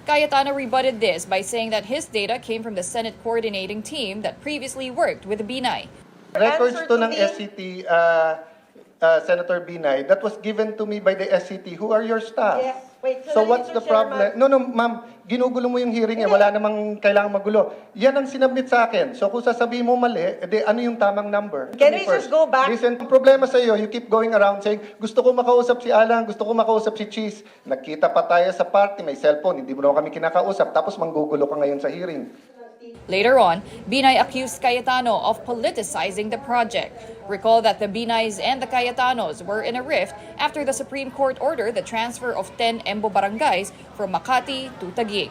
Cayetano rebutted this by saying that his data came from the Senate coordinating team that previously worked with Binay. Records to ng SCT, Senator Binay, that was given to me by the SCT. Who are your staff? Yes. Wait, So what's the problem? No, ma'am, ginugulo mo yung hearing wala namang kailangan magulo. Yan ang sinabit sa akin. So kung sasabihin mo mali, edi ano yung tamang number? Can we just go back? Listen, ang problema sa iyo, you keep going around saying, gusto ko makausap si Alan, gusto ko makausap si Cheese. Nagkita pa tayo sa party, may cellphone, hindi mo na kami kinakausap, tapos manggugulo ka ngayon sa hearing. Later on, Binay accused Cayetano of politicizing the project. Recall that the Binays and the Cayetanos were in a rift after the Supreme Court ordered the transfer of 10 Embo barangays from Makati to Taguig.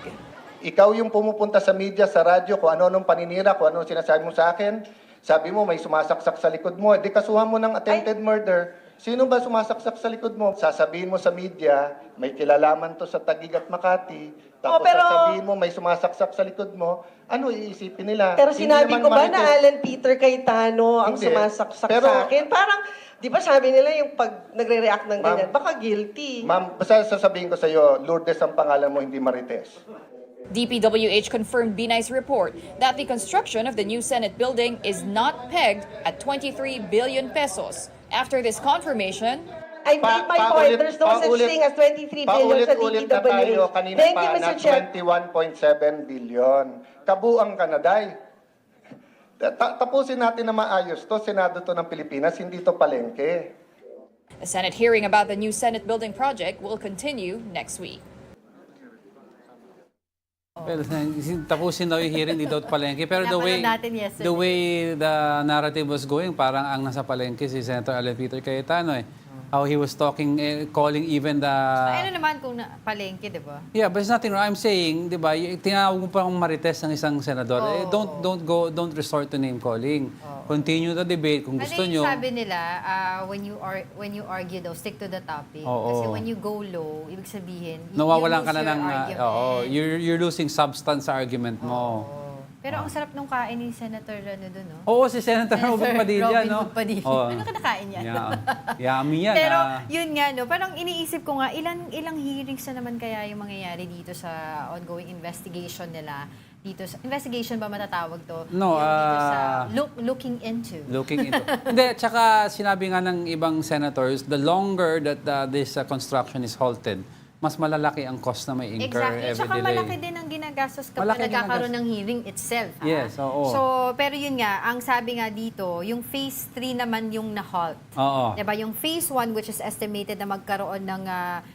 Ikaw yung pumupunta sa media, sa radyo, kung ano-anong paninira, kung ano sinasabi mo sa akin. Sabi mo, may sumasaksak sa likod mo. Di kasuhan mo ng attempted murder. Sino ba sumasaksak sa likod mo? Sasabihin mo sa media, may kilalaman to sa Taguig at Makati. Tapos sasabihin mo, may sumasaksak sa likod mo. Ano iisipin nila? Pero Hindi sinabi naman ko ba marites. na Alan Peter Cayetano ang Hindi. sumasaksak Pero- sa akin? Parang, di ba sabi nila yung pag nagre-react ng ganyan, baka guilty. Ma'am, basta sasabihin ko sa iyo, Lourdes ang pangalan mo, hindi Marites. DPWH confirmed Binay's report that the construction of the new Senate building is not pegged at 23 billion pesos. After this confirmation, I made my point. There's no such thing as 23 billion sa Paulit-ulit na tayo DPWH. kanina Thank pa you, na Mr. Chair. 21.7 billion. Kabuang Kanaday. Tapusin natin na maayos to. Senado to ng Pilipinas, hindi to palengke. a Senate hearing about the new Senate building project will continue next week. Well, tapusin daw yung hearing, di daw palengke. Pero Napanood natin yesterday. the way the narrative was going, parang ang nasa palengke si Senator Alan Peter Cayetano eh. How he was talking, calling even the... Ano naman kung palengke, di ba? Yeah, but there's nothing wrong. I'm saying, di ba, tinawag mo pa ang marites ng isang senador. Don't resort to name calling. Continue the debate kung gusto Ano nyo. yung sabi nila, when you argue daw, stick to the topic. Oo. Kasi when you go low, ibig sabihin, Nawawalan you ka na lose ng... your argument. You're losing substance sa argument mo. Pero ang sarap nung kain ni Senator doon, no? Oo, si Senator Robin Padilla, Robin no? Hood Padilla. Oo. Ano kinakain yan? Yummy yan. Pero yun nga, no, parang iniisip ko nga, ilang hearings na naman kaya yung mangyayari dito sa ongoing investigation nila. Dito sa, investigation ba matatawag to? No, Yung dito sa looking into. Looking into. Hindi, tsaka sinabi nga ng ibang senators, the longer that this construction is halted, mas malalaki ang cost na may incur Exactly. every Tsaka delay. malaki din ang ginagastos kapag Malaki nagkakaroon ng hearing itself. Ha? Yes, oo. So, pero yun nga, ang sabi nga dito, yung phase 3 naman yung na-halt. Oo. Diba? Yung phase 1, which is estimated na magkaroon ng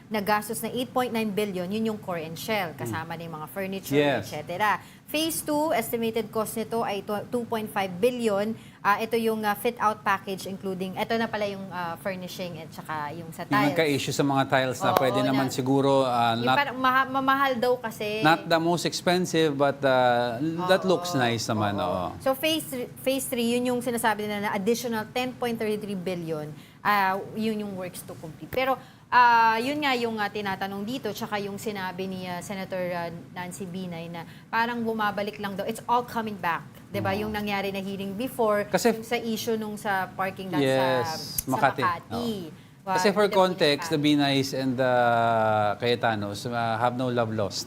nagastos na 8.9 billion, yun yung core and shell, kasama na yung mga furniture, Yes. etc. Phase 2, estimated cost nito ay 2.5 billion. Ito yung fit-out package, including, ito na pala yung furnishing at saka yung sa Yung tiles. nagka-issue sa mga tiles na Oo, pwede naman siguro Yung parang mamahal daw kasi. not the most expensive but that looks nice naman. Oo. So phase 3, yun yung sinasabi nila na additional 10.33 billion. Yun yung works to complete. Pero yun nga yung tinatanong dito, tsaka yung sinabi ni Senator Nancy Binay na parang bumabalik lang daw. It's all coming back. 'Di ba? Yung nangyari na hearing before, Kasi- yung sa issue nung sa parking lot Yes, sa Makati. Makati. Kasi for DWH context, the Hacked. Binays and the Cayetanos have no love lost.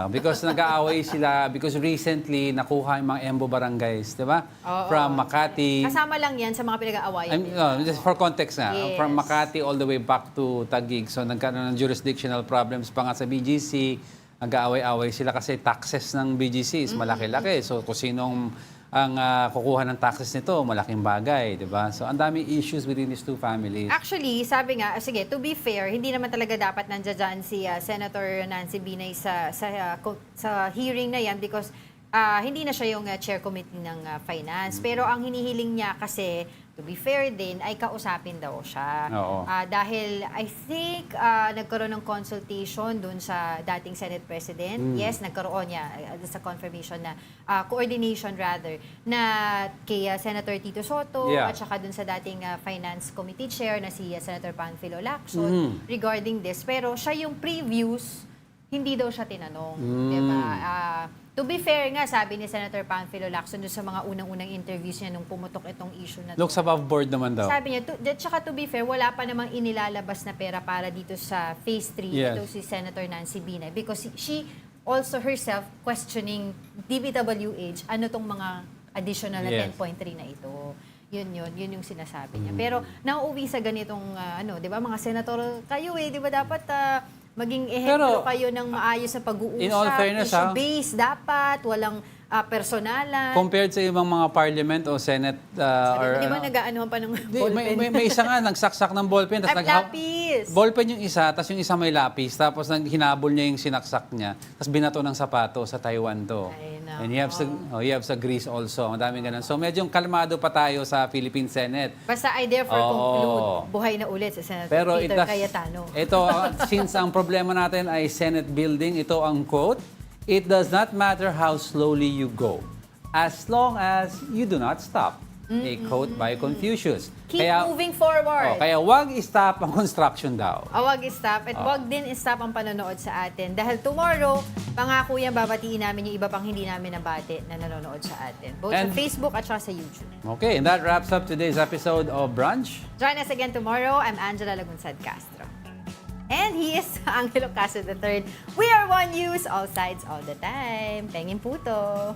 Because nag-aaway sila because recently nakuha yung mga Embo barangays, di ba? From Makati. Kasama lang yan sa mga pinag-aawayan nila. Just for context na, Yes. from Makati all the way back to Taguig. So nagkaroon ng jurisdictional problems pa nga sa BGC. Nag-aaway-aaway sila kasi taxes ng BGC is malaki-laki. So kung sinong ang kukuha ng taxes nito, malaking bagay, di ba? So ang daming issues within these two families. Actually, sabi nga, sige, to be fair, hindi naman talaga dapat nandiyan dyan si Senator Nancy Binay sa hearing na yan because hindi na siya yung chair committee ng finance. Pero ang hinihiling niya kasi, to be fair din, ay kausapin daw siya. Oo. Dahil I think nagkaroon ng consultation dun sa dating Senate President. Yes, nagkaroon niya sa confirmation na coordination rather na kay Senator Tito Soto Yeah. at saka dun sa dating Finance Committee Chair na si Senator Panfilo Lacson regarding this. Pero siya yung previews, hindi daw siya tinanong. Diba? To be fair nga, sabi ni Senator Panfilo Lacson doon sa mga unang-unang interviews niya nung pumutok itong issue na to. Looks above board naman daw. Sabi niya, tsaka to be fair, wala pa namang inilalabas na pera para dito sa phase 3 Yes. ito si Senator Nancy Binay because she also herself questioning DPWH ano tong mga additional na Yes. 10.3 na ito. Yun yung sinasabi niya. Pero nauuwi sa ganitong, 'di ba, mga senator kayo di ba dapat maging ehemplo Pero, kayo ng maayos sa pag-uusap. in all fairness, issue-based dapat, walang personalan. Compared sa ibang mga parliament o senate Di ba nag-aanohan pa ng ballpen? may isa nga nagsaksak ng ballpen Ay, lapis. ballpen yung isa, tapos yung isa may lapis, tapos hinabol niya yung sinaksak niya, tapos binato ng sapato sa Taiwan to. Ay, no. And you have sa Greece also. Madaming ganun. So medyo kalmado pa tayo sa Philippine Senate. Basta I therefore conclude, buhay na ulit sa Senator Pero Peter Cayetano. Ito, since ang problema natin ay Senate building, ito ang quote, "It does not matter how slowly you go, as long as you do not stop." a quote by Confucius. Keep moving forward. Kaya wag i-stop ang construction daw. Wag stop at wag din stop ang panonood sa atin. Dahil tomorrow, pangako yan, babatiin namin yung iba pang hindi namin nabati na nanonood sa atin. Both sa Facebook at sa YouTube. Okay, and that wraps up today's episode of Brunch. Join us again tomorrow. I'm Angela Lagunsad Castro. And he is Angelo Castro III. We are One News, all sides, all the time. Pengin puto.